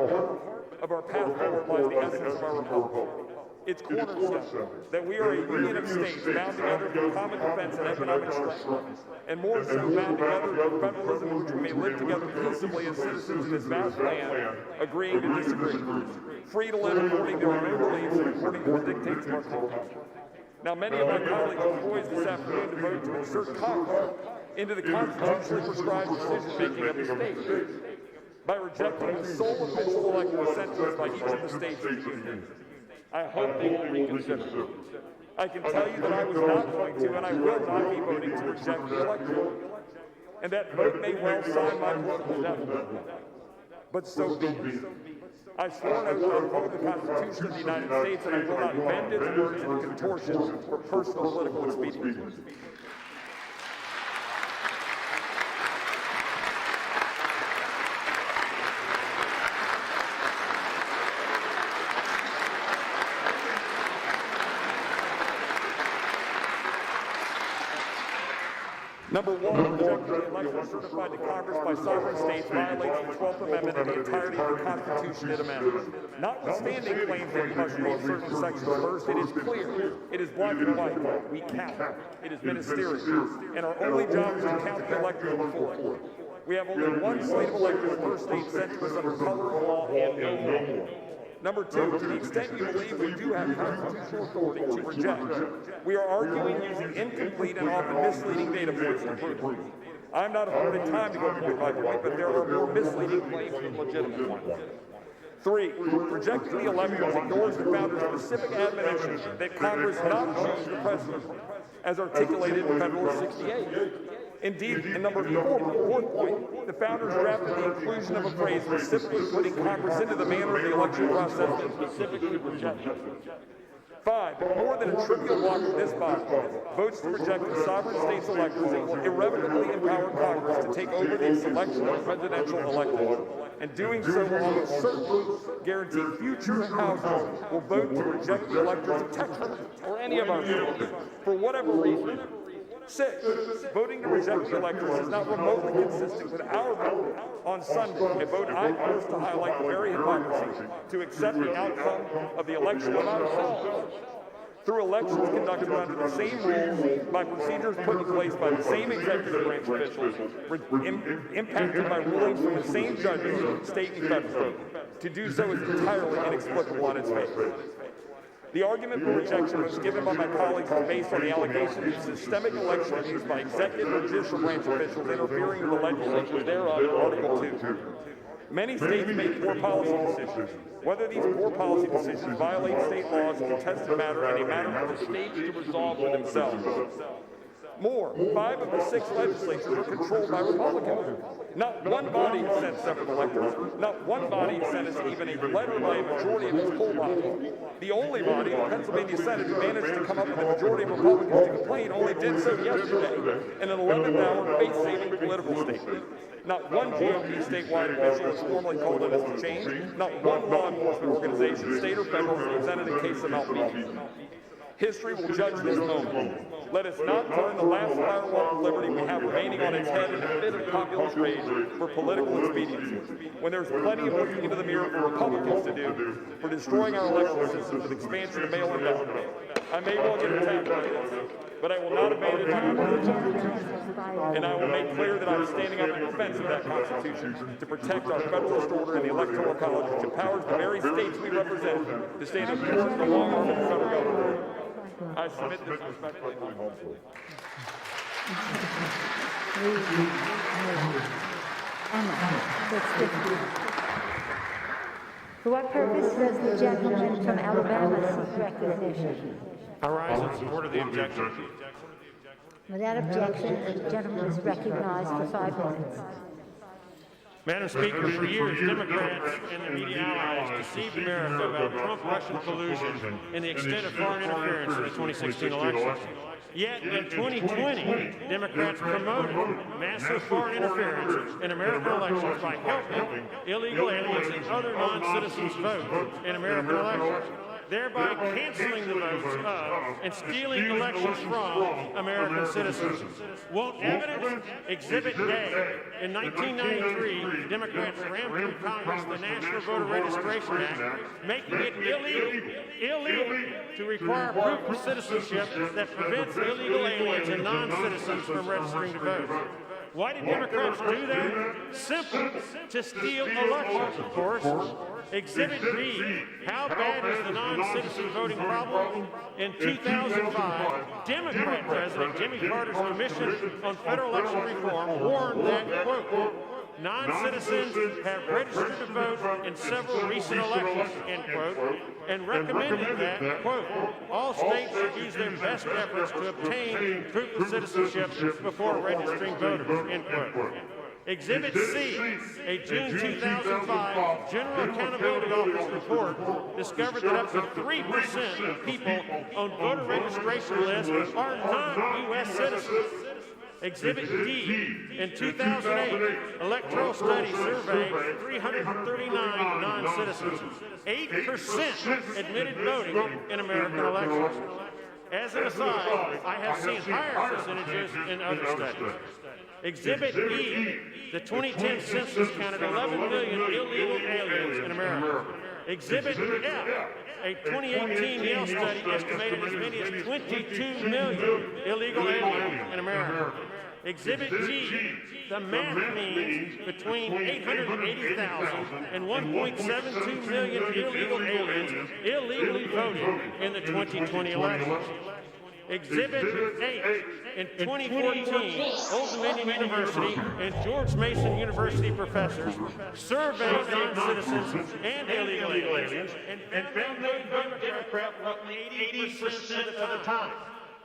Speaker 11: of our path forward lies the essence of our republic. Its cornerstone, that we are a union of states bound together for common defense and economic strength, and more so bound together for federalism in which we may live together peaceably as citizens of this vast land, agreeing to disagree, free to live according to our own beliefs and according to the dictates of our culture. Now, many of my colleagues are poised this afternoon to vote to insert Congress into the constitutionally prescribed decision-making of the state. by rejecting the sole official electors sent to us by each of the states in the Union. I hope they will reconsider. I can tell you that I was not going to, and I will not be voting to reject the election. And that vote may well sign my political death. But so be it. I swore I will uphold the Constitution of the United States, and I will not bend its words into contortion for personal political expediency. Number one, rejecting the election certified to Congress by sovereign states violates the 12th Amendment and the entirety of the Constitution it amends. Notwithstanding claims that you must read certain sections first, it is clear, it is black and white, we count. It is ministerial, and our only job is to count the electors before it. We have only one slate of electors per state sent to us under color of law and no more. Number two, to the extent you believe we do have constitutional authority to reject, we are arguing using incomplete and often misleading data points to prove it. I'm not afforded time to go point by point, but there are more misleading claims than legitimate ones. Three, rejecting the electors ignores the founders' specific admonition that Congress not choose the president, as articulated in Federalist 68. Indeed, in number fourth point, the founders drafted the inclusion of a phrase specifically putting Congress into the manner of the election process and specifically rejected. Five, more than a trivial block of this body votes to reject the sovereign states' electors that will irrevocably empower Congress to take over the selection of presidential electors. And doing so will almost certainly guarantee future houses will vote to reject the electors of Texas or any of our states for whatever reason. Six, voting to reject the electors is not remotely consistent with our vote on Sunday, a vote I forced to highlight the very hypocrisy to accept the outcome of the election of ourselves. Through elections conducted under the same rules, by procedures put in place by the same executive branch officials, impacted by rulings from the same judges, state and federal. To do so is entirely inexplicable on its face. The argument for rejection was given by my colleagues is based on the allegation of systemic election abuse by executive or judicial branch officials interfering with the legislature thereof in Article 2. Many states make poor policy decisions. Whether these poor policy decisions violate state laws is a contested matter and a matter for the states to resolve for themselves. More, 5 of the 6 legislatures are controlled by Republicans. Not one body has sent several electors. Not one body has sent us even a letter by a majority of its poll body. The only body, the Pennsylvania Senate, who managed to come up with a majority of Republicans to complain, only did so yesterday in an 11th-hour face-saving political statement. Not one GOP statewide official has formally called on us to change. Not one law enforcement organization, state or federal, has presented a case of malfeasance. History will judge this moment. Let us not turn the last firewall of liberty we have remaining on its head in a fit of populist rage for political expediency, when there's plenty of looking into the mirror for Republicans to do for destroying our election system with expansion of mail-in ballot. I may well get attacked by this, but I will not abandon my and I will make clear that I'm standing up in defense of that Constitution to protect our federalist order and the Electoral College, which empowers the very states we represent to stand up against the long arm of the federal government. I submit this respectfully.
Speaker 4: For what purpose does the gentleman from Alabama seek recognition?
Speaker 12: I rise in support of the objection.
Speaker 4: Without objection, the gentleman is recognized for 5 minutes.
Speaker 12: Madam Speaker, for years, Democrats and their media allies deceived America about Trump-Russian collusion and the extent of foreign interference in the 2016 election. Yet, in 2020, Democrats promoted massive foreign interference in American elections by helping illegal aliens and other non-citizens vote in American elections, thereby canceling the votes of and stealing elections from American citizens. Won't evidence exhibit day? In 1993, Democrats rammed through Congress the National Voter Registration Act, making it illegal to require proof of citizenship that prevents illegal aliens and non-citizens from registering to vote. Why did Democrats do that? Simple, to steal elections, of course. Exhibit B, how bad is the non-citizen voting problem? In 2005, Democrat President Jimmy Carter's Commission on Federal Election Reform warned that, quote, Non-citizens have registered to vote in several recent elections, end quote, and recommended that, quote, all states should use their best efforts to obtain proof of citizenship before registering voters, end quote. Exhibit C, a June 2005 General Accountability Office report discovered that up to 3% of people on voter registration lists are non-U.S. citizens. Exhibit D, in 2008, Electoral Studies surveyed 339 non-citizens. 8% admitted voting in American elections. As an aside, I have seen higher percentages in other studies. Exhibit E, the 2010 census counted 11 million illegal aliens in America. Exhibit F, a 2018 Yale study estimated as many as 22 million illegal aliens in America. Exhibit G, the math means between 880,000 and 1.72 million illegal aliens illegally voted in the 2020 elections. Exhibit H, in 2014, Old Dominion University and George Mason University professors surveyed non-citizens and illegal aliens and found they voted Democrat roughly 80% of the time.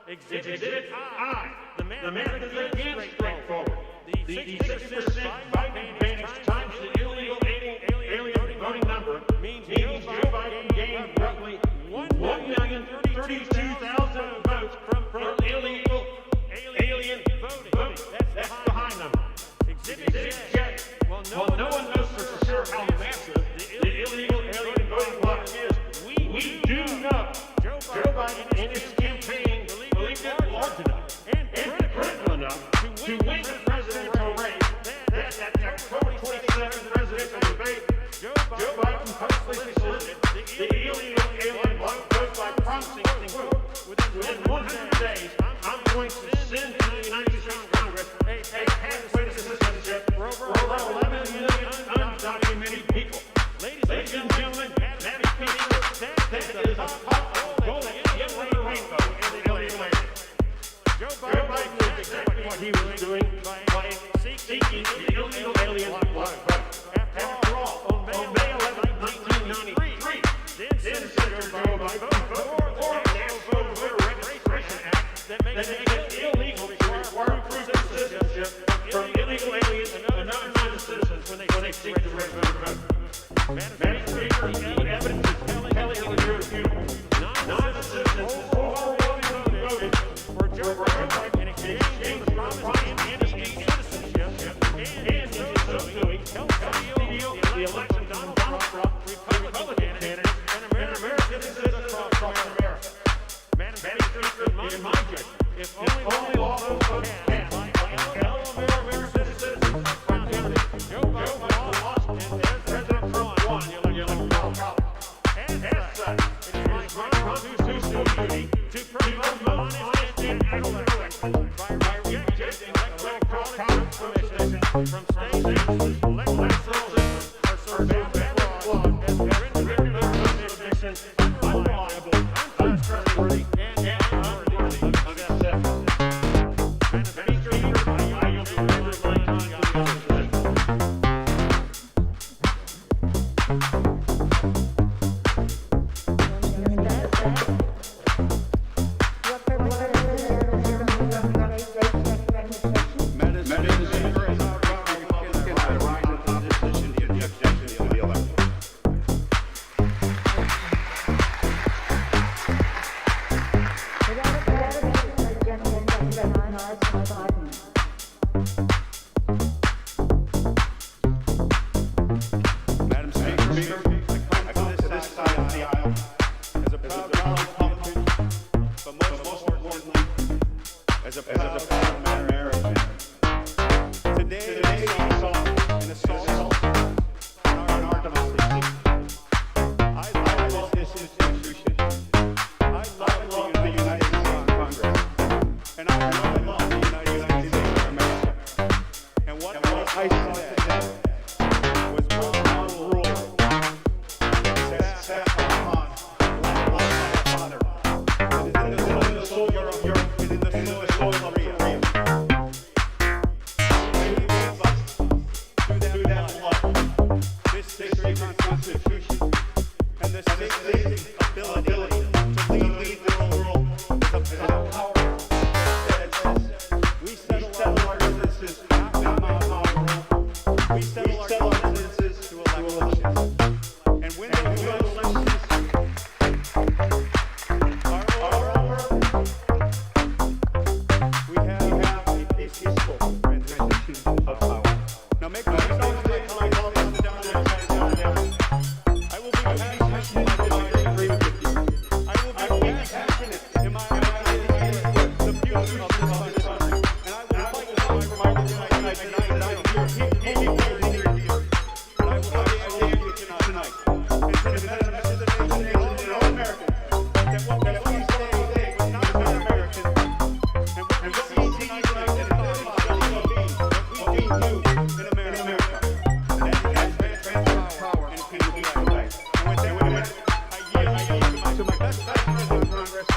Speaker 12: Exhibit I, the math is again straightforward. The 66% Biden advantage times the illegal alien voting number means Joe Biden gained roughly 1,032,000 votes from illegal alien voting. That's the high number. Exhibit J. Well, no one knows for sure how massive the illegal alien voting block is. We do know Joe Biden and his campaign believed it large enough and critical enough to win the presidential race. That October 27th presidential debate, Joe Biden personally solicited the illegal alien vote by promising, within 100 days, I'm going to send to the United States Congress a pathway to citizenship for over 11 million undocumented people. Ladies and gentlemen, that is a pot of gold at the end of the rainbow in the illegal alien. Joe Biden did exactly what he was doing by seeking the illegal alien vote. After all, on May 11, 1993, then Senator Joe Biden for the National Voter Registration Act that makes it illegal to require proof of citizenship from illegal aliens and non-citizens when they seek to register to vote. Madam Speaker, the evidence is telling and irrefutable. Non-citizens overwhelmingly voted for Joe Biden in exchange for the promise of amnesty, citizenship, and so doing, helped seal the election of Donald Trump, Republican candidate, and American citizens across America. Madam Speaker, in my judgment, if only lawful votes cast by American citizens found out that Joe Biden lost and President Trump won the election of college. As such, it is my constitutional duty to promote honesty and excellence by rejecting electoral commission from states whose electoral systems are so badly flawed as to render their commission unreliable, untrustworthy, and unworthy of acceptance. Madam Speaker, I yield the remainder of my time.
Speaker 13: Madam Speaker,
Speaker 6: this sacred Constitution and the sacred ability to lead the world with a power that says we settle our businesses not with mob rule. We settle our businesses through elections. And when those elections are over, we have a peaceful transition of power. Now make no mistake, I will be passionate in my agree with you. I will be passionate in my the future of this country. And I will fight for my right tonight. And I will tonight. And to the message of the nation and all Americans, that what we see today was not American. And what we see tonight is that we do in America. That is power and it can be right. And with that, I yield to my best friend in Congress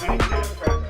Speaker 6: and the Democrats.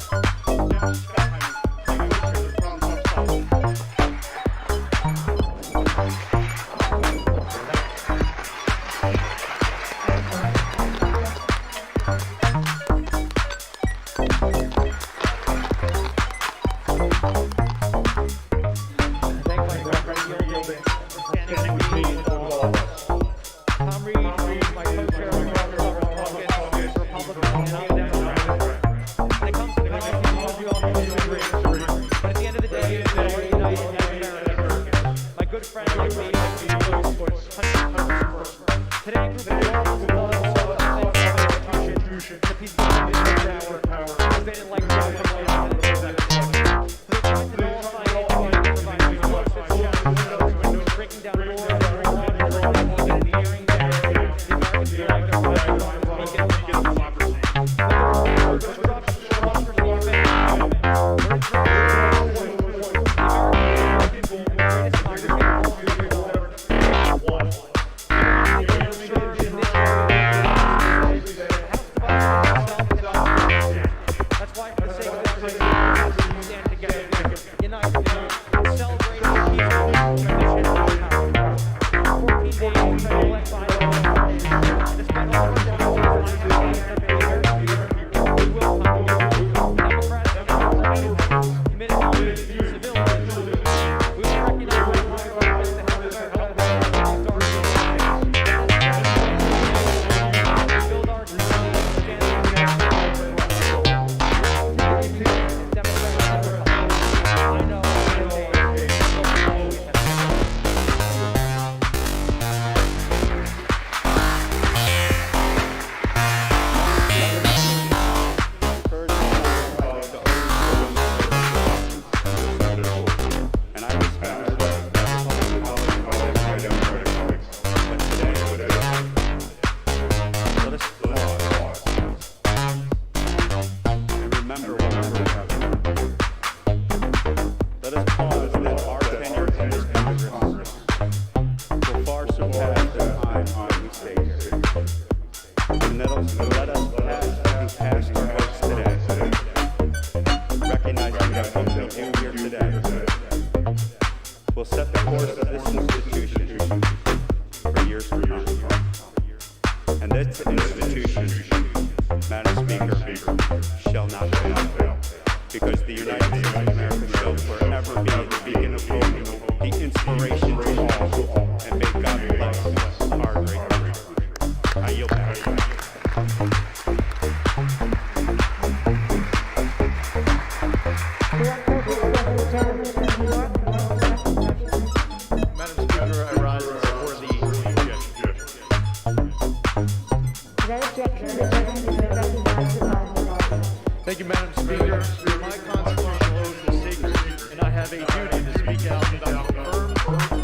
Speaker 8: Thank you, Madam Speaker. My constitutional oath is sacred, and I have a duty to speak out about firm,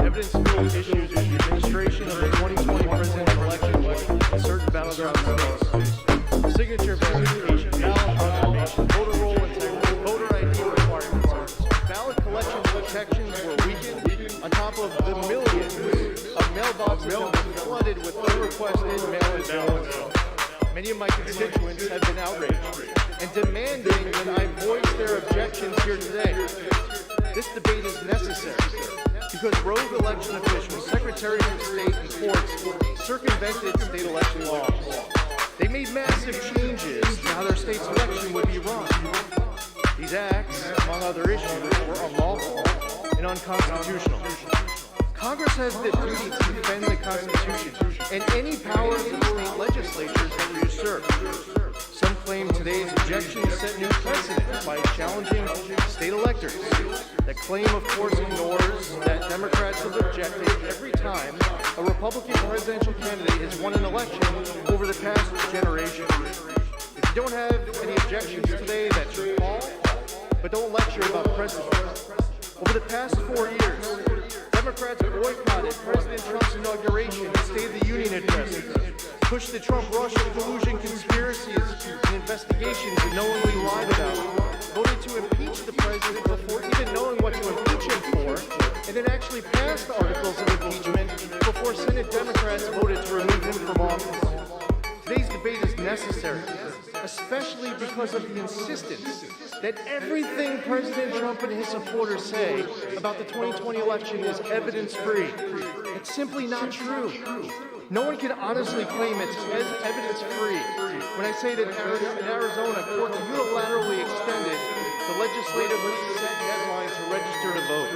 Speaker 8: evidence-filled issues in the administration of the 2020 presidential election in certain battleground states. Signature verification, ballot confirmation, voter roll integrity, voter ID requirements, ballot collection protections were weakened on top of the millions of mailboxes flooded with unrequested mail-in ballots. Many of my constituents have been outraged and demanding that I voice their objections here today. This debate is necessary because rogue election officials, secretaries of state, and courts circumvented state election laws. They made massive changes to how their state's election would be run. These acts, among other issues, were unlawful and unconstitutional. Congress has the duty to defend the Constitution and any powers of state legislatures that were usurped. Some claim today's objections set new precedent by challenging state electors. That claim, of course, ignores that Democrats have objected every time a Republican presidential candidate has won an election over the past generation. If you don't have any objections today, that's your call, but don't lecture about precedent. Over the past 4 years, Democrats boycotted President Trump's inauguration and State of the Union addresses, pushed the Trump-Russia collusion conspiracies and investigations he knowingly lied about, voted to impeach the president before even knowing what to impeach him for, and then actually passed articles of impeachment before Senate Democrats voted to remove him from office. Today's debate is necessary, especially because of the insistence that everything President Trump and his supporters say about the 2020 election is evidence-free. It's simply not true. No one can honestly claim it's evidence-free when I say that in Arizona, court unilaterally extended the legislatively set deadline to register to vote.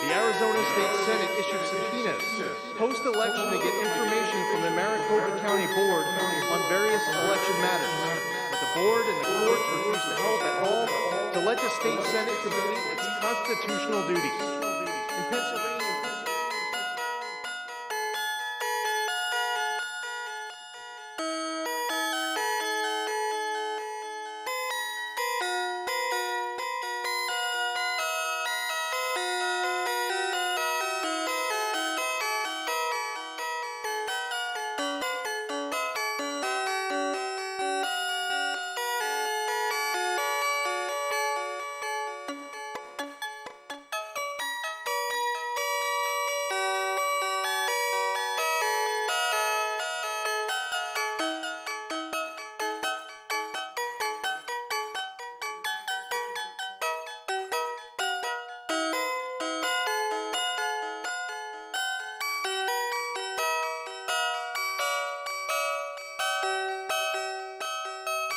Speaker 8: The Arizona State Senate issued subpoenas post-election to get information from the Maricopa County Board on various election matters. But the board and the courts refused to help at all to let the state Senate complete its constitutional duties. In Pennsylvania,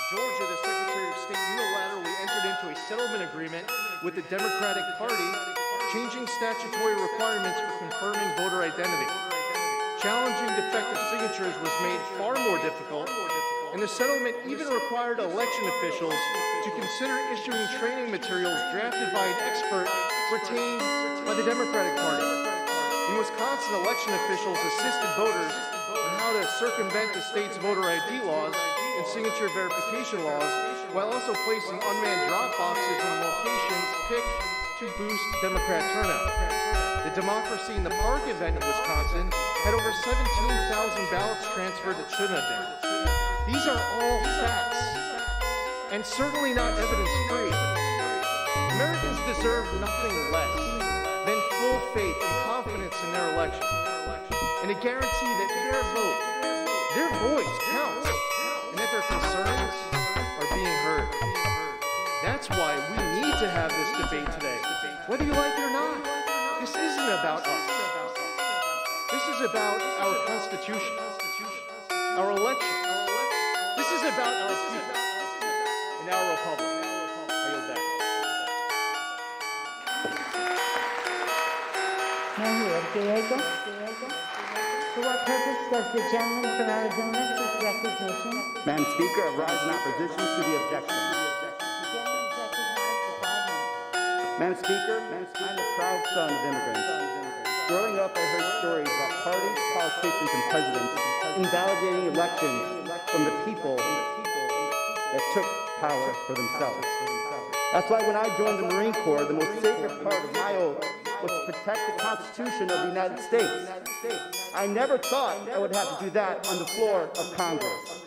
Speaker 8: Georgia, the Secretary of State unilaterally entered into a settlement agreement with the Democratic Party, changing statutory requirements for confirming voter identity. Challenging defective signatures was made far more difficult, and the settlement even required election officials to consider issuing training materials drafted by an expert retained by the Democratic Party. In Wisconsin, election officials assisted voters on how to circumvent the state's voter ID laws and signature verification laws, while also placing unmanned drop boxes in locations picked to boost Democrat turnout. The Democracy in the Park event in Wisconsin had over 17,000 ballots transferred that shouldn't have been. These are all facts, and certainly not evidence-free. Americans deserve nothing less than full faith and confidence in their election, and a guarantee that their vote, their voice counts, and that their concerns are being heard. That's why we need to have this debate today, whether you like it or not. This isn't about us. This is about our Constitution, our election. This is about our people and our republic. I yield back.
Speaker 4: Mayor Diego. For what purpose does the gentleman from Arizona seek recognition?
Speaker 13: Madam Speaker, I rise in opposition to the objection. Madam Speaker, I'm a proud son of immigrants. Growing up, I heard stories about parties, politicians, and presidents invalidating elections from the people that took power for themselves. That's why when I joined the Marine Corps, the most sacred part of my oath was to protect the Constitution of the United States. I never thought I would have to do that on the floor of Congress.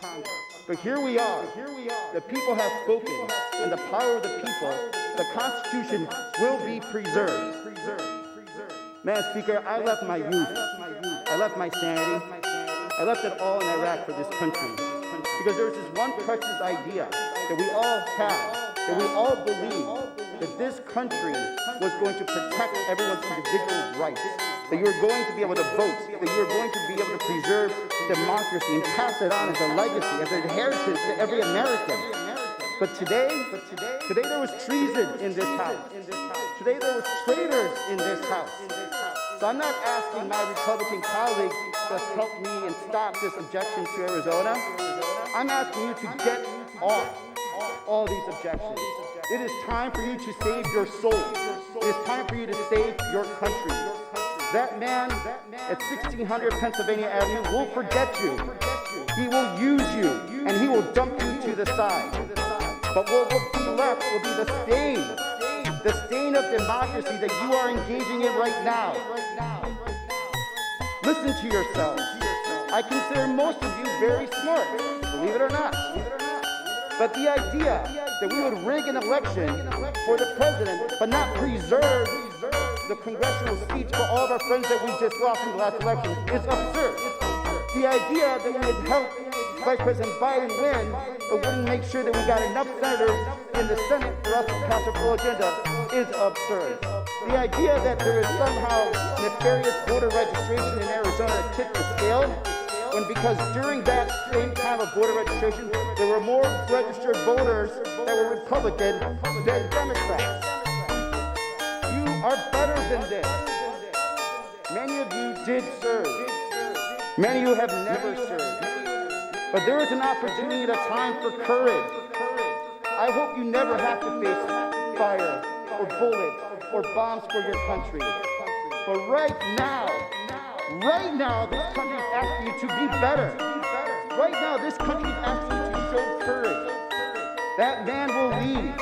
Speaker 13: But here we are. The people have spoken, and the power of the people, the Constitution will be preserved. Madam Speaker, I left my youth. I left my sanity. I left it all in Iraq for this country. Because there's this one precious idea that we all have, that we all believe, that this country was going to protect everyone's individual rights, that you were going to be able to vote, that you were going to be able to preserve democracy and pass it on as a legacy, as an inheritance to every American. But today there was treason in this house. Today there was traitors in this house. So I'm not asking my Republican colleagues to help me and stop this objection to Arizona. I'm asking you to get off all these objections. It is time for you to save your soul. It is time for you to save your country. That man at 1600 Pennsylvania Avenue will forget you. He will use you, and he will dump you to the side. But what will be left will be the stain of democracy that you are engaging in right now. Listen to yourselves. I consider most of you very smart, believe it or not. But the idea that we would rig an election for the president but not preserve the congressional seats for all of our friends that we just lost in the last election is absurd. The idea that we would help Vice President Biden win, but wouldn't make sure that we got enough senators in the Senate for us to pass our full agenda is absurd. The idea that there is somehow nefarious voter registration in Arizona that tipped the scale, when because during that same time of voter registration, there were more registered voters that were Republican than Democrats. You are better than this. Many of you did serve. Many of you have never served. But there is an opportunity at a time for courage. I hope you never have to face fire or bullets or bombs for your country. But right now, this country is asking you to be better. Right now, this country is asking you to show courage. That man will leave.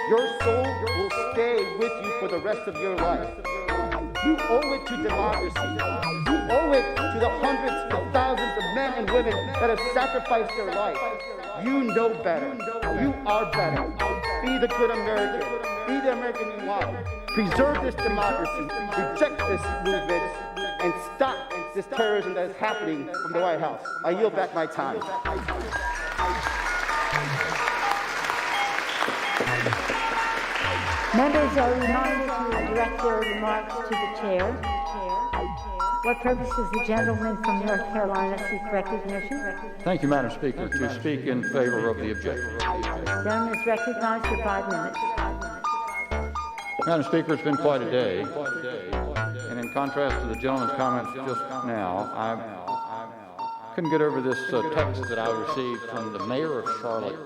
Speaker 13: Your soul will stay with you for the rest of your life. You owe it to democracy. You owe it to the hundreds of thousands of men and women that have sacrificed their life. You know better. You are better. Be the good American. Be the American you want. Preserve this democracy. Reject this movement. And stop this terrorism that is happening from the White House. I yield back my time.
Speaker 4: Members are reminded to direct their remarks to the chair. What purpose does the gentleman from North Carolina seek recognition?
Speaker 14: Thank you, Madam Speaker. To speak in favor of the objection.
Speaker 4: The gentleman is recognized for 5 minutes.
Speaker 14: Madam Speaker, it's been quite a day. And in contrast to the gentleman's comments just now, I couldn't get over this text that I received from the mayor of Charlotte,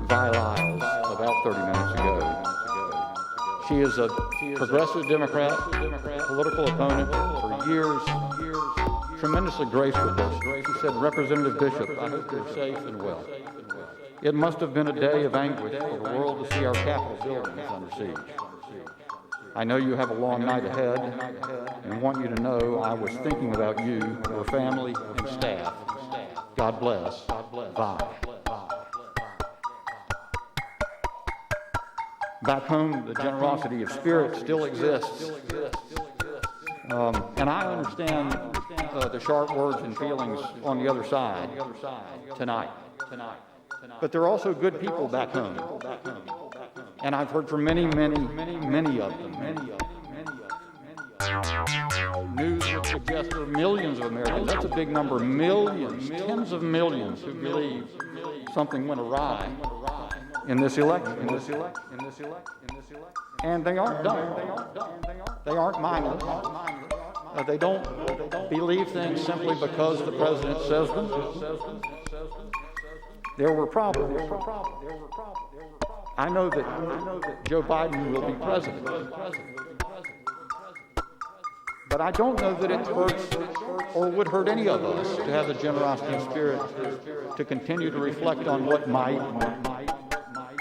Speaker 14: Vi Lyles, about 30 minutes ago. She is a progressive Democrat, political opponent for years, tremendously graced with this. She said, Representative Bishop, I hope you're safe and well. It must have been a day of anguish for the world to see our Capitol buildings under siege. I know you have a long night ahead, and want you to know I was thinking about you, your family, and staff. God bless. Vi. Back home, the generosity of spirit still exists. And I understand the sharp words and feelings on the other side tonight. But there are also good people back home. And I've heard from many of them. News would suggest there are millions of Americans. That's a big number. Millions, tens of millions who believe something went awry in this election. And they aren't dumb. They aren't mindless. They don't believe things simply because the president says them. There were problems. I know that Joe Biden will be president. But I don't know that it hurts or would hurt any of us to have the generosity and spirit to continue to reflect on what might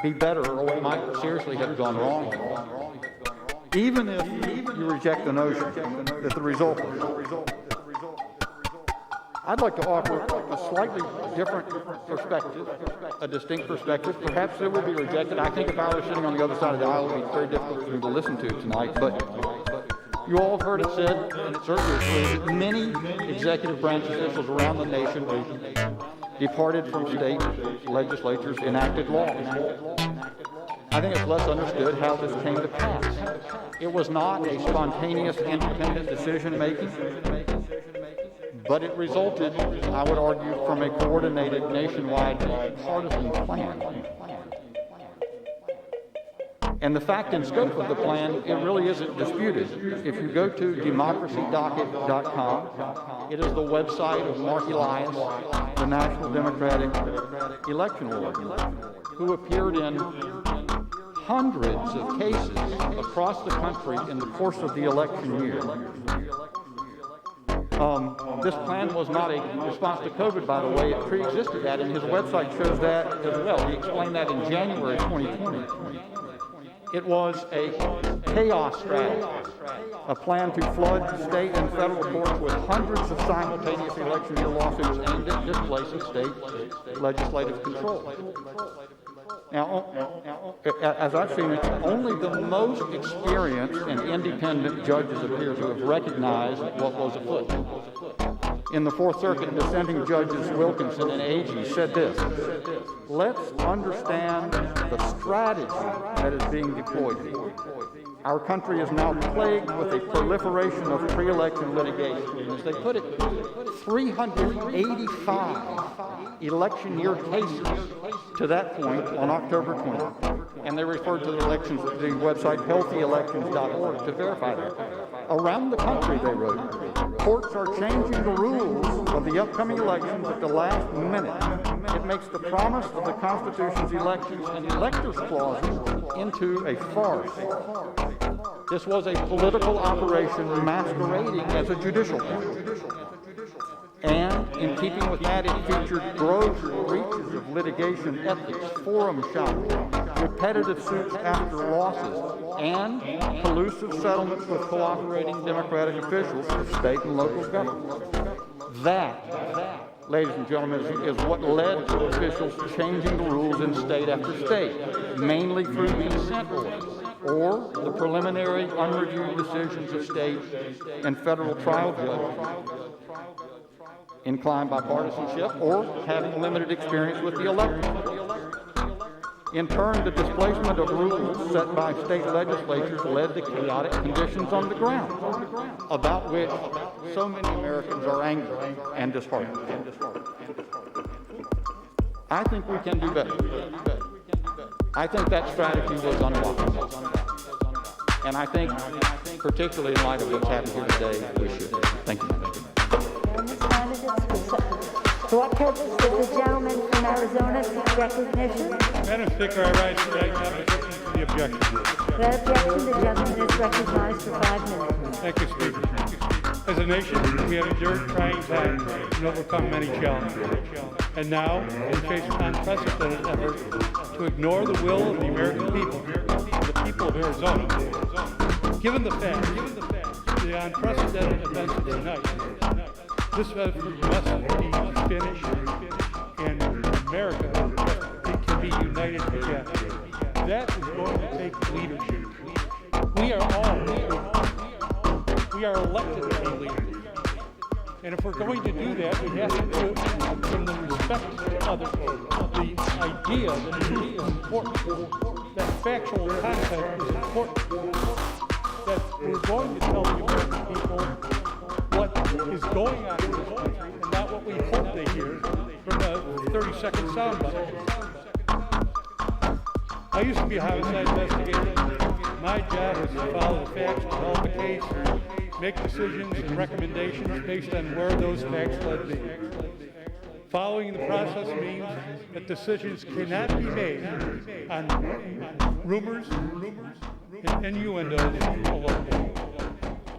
Speaker 14: be better or what might seriously have gone wrong. Even if you reject the notion that the result was. I'd like to offer a slightly different perspective, a distinct perspective. Perhaps it will be rejected. I think if I were sitting on the other side of the aisle, it would be very difficult for me to listen to tonight. But you all have heard it said, and it's certainly true, that many executive branch officials around the nation departed from state legislatures, enacted laws. I think it's less understood how this came to pass. It was not a spontaneous, independent decision-making, but it resulted, I would argue, from a coordinated, nationwide, partisan plan. And the fact and scope of the plan, it really isn't disputed. If you go to democracydocket.com, it is the website of Mark Elias, the National Democratic Election Warden, who appeared in hundreds of cases across the country in the course of the election year. This plan was not a response to COVID, by the way. It pre-existed that, and his website shows that as well. He explained that in January 2020. It was a chaos strategy, a plan to flood state and federal courts with hundreds of simultaneous election year lawsuits aimed at displacing state legislative control. Now, as I've seen it, only the most experienced and independent judges appear to have recognized what was afoot. In the Fourth Circuit, dissenting judges Wilkinson and Agee said this: let's understand the strategy that is being deployed here. Our country is now plagued with a proliferation of pre-election litigation. And as they put it, 385 election year cases to that point on October 20th. And they referred to the website healthyelections.org to verify that. Around the country, they wrote, courts are changing the rules of the upcoming elections at the last minute. It makes the promise of the Constitution's elections and electors clauses into a farce. This was a political operation masquerading as a judicial one. And in keeping with that, it featured gross breaches of litigation ethics, forum shopping, repetitive suits after losses, and collusive settlements with cooperating Democratic officials of state and local government. That, ladies and gentlemen, is what led to officials changing the rules in state after state, mainly through consent orders, or the preliminary unreviewed decisions of state and federal trial judges inclined by partisanship or having limited experience with the electorate. In turn, the displacement of rules set by state legislatures led to chaotic conditions on the ground, about which so many Americans are angry and disheartened. I think we can do better. I think that strategy was unwise. And I think, particularly in light of what's happened here today, we should. Thank you.
Speaker 4: For what purpose does the gentleman from Arizona seek recognition?
Speaker 12: Madam Speaker, I rise to the objection.
Speaker 4: Without objection, the gentleman is recognized for 5 minutes.
Speaker 12: Thank you, Speaker. As a nation, we have endured trying times and overcome many challenges. And now, we face an unprecedented effort to ignore the will of the American people, the people of Arizona. Given the the unprecedented events of tonight, this effort must be finished, and America can be united again. That is going to take leadership. We are elected to be leaders. And if we're going to do that, we have to do it from the respect to others. The idea that it is important, that factual content is important, that we're going to tell the American people what is going on in this country and not what we hope they hear from a 30-second soundbite. I used to be a homicide investigator. My job is to follow the facts, develop a case, make decisions and recommendations based on where those facts led me. Following the process means that decisions cannot be made on rumors and innuendos alone.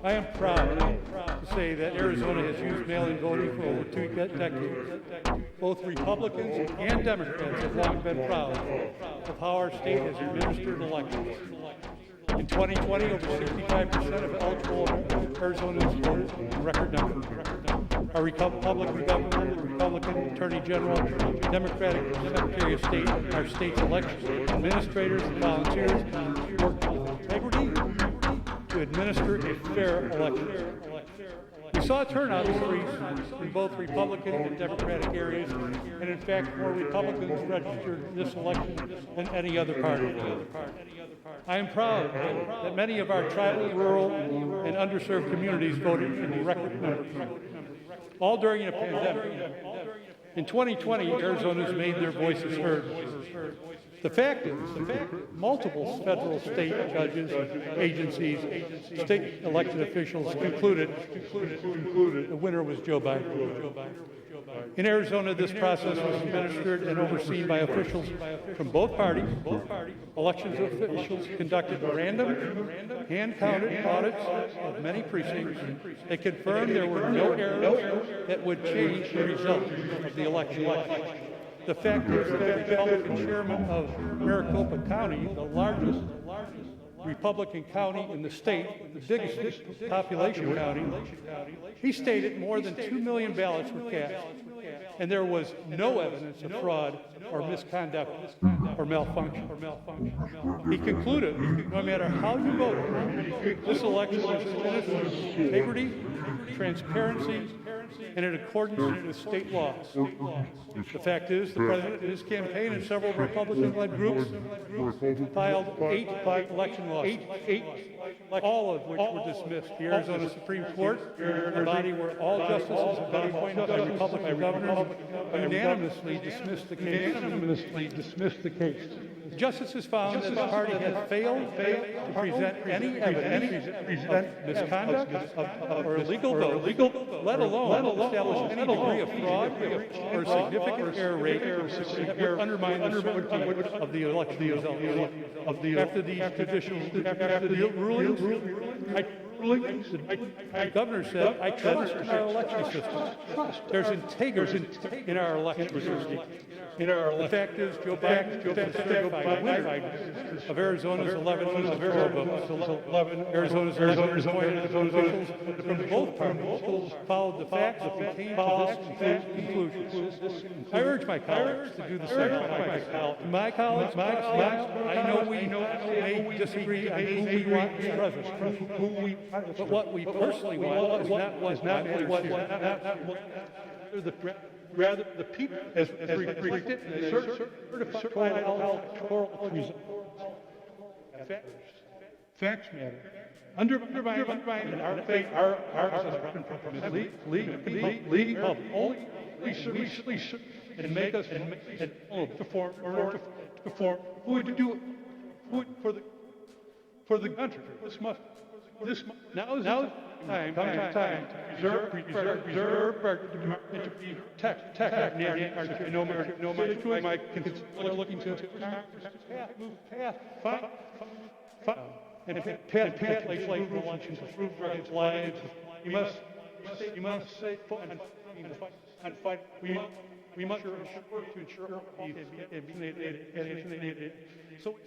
Speaker 12: I am proud to say that Arizona has used mail-in voting for over 2 decades. Both Republicans and Democrats have long been proud of how our state has administered elections. In 2020, over 65% of eligible Arizonans voted, a record number. Our Republican governor, Republican Attorney General, Democratic Secretary of State, our state's election administrators and volunteers worked with integrity to administer a fair election. We
Speaker 15: saw turnout increase in both Republican and Democratic areas, and in fact, more Republicans registered this election than any other party. I am proud that many of our tribal, rural, and underserved communities voted in record numbers, all during a pandemic. In 2020, Arizonans made their voices heard. The fact is, multiple federal, state judges, agencies, state elected officials concluded the winner was Joe Biden. In Arizona, this process was administered and overseen by officials from both parties. Elections officials conducted random, hand-counted audits of many precincts. They confirmed there were no errors that would change the result of the election. The fact is that the Republican chairman of Maricopa County, the largest Republican county in the state, the biggest population county, he stated more than 2 million ballots were cast, and there was no evidence of fraud or misconduct or malfunction. He concluded, no matter how you voted, this election was administered with integrity, transparency, and in accordance with state laws. The fact is, the president and his campaign and several Republican-led groups filed 8 election lawsuits, all of which were dismissed. The Arizona Supreme Court, a body where all justices have been appointed by Republican governors, unanimously dismissed the case. The justices found that the party had failed to present any evidence of misconduct or illegal vote, let alone establish any degree of fraud or significant error rate that would undermine the certainty of the election result. After these judicial rulings, the governor said, I trust our election system. There's integrity in our election system. The fact is, Joe Biden is the certified winner of Arizona's 11 votes. Arizona's 11 appointed officials from both parties followed the facts and came to this conclusion. I urge my colleagues to do the same. My colleagues, I know we may disagree on who we want as president, but what we personally want is not rather the people as reflected in the certified electoral results. Facts matter. Undermining our faith, our lead only and make us perform who would do it for the country. Now is time to preserve and to protect my looking to path legislation to improve our lives. You must say and fight. We must ensure so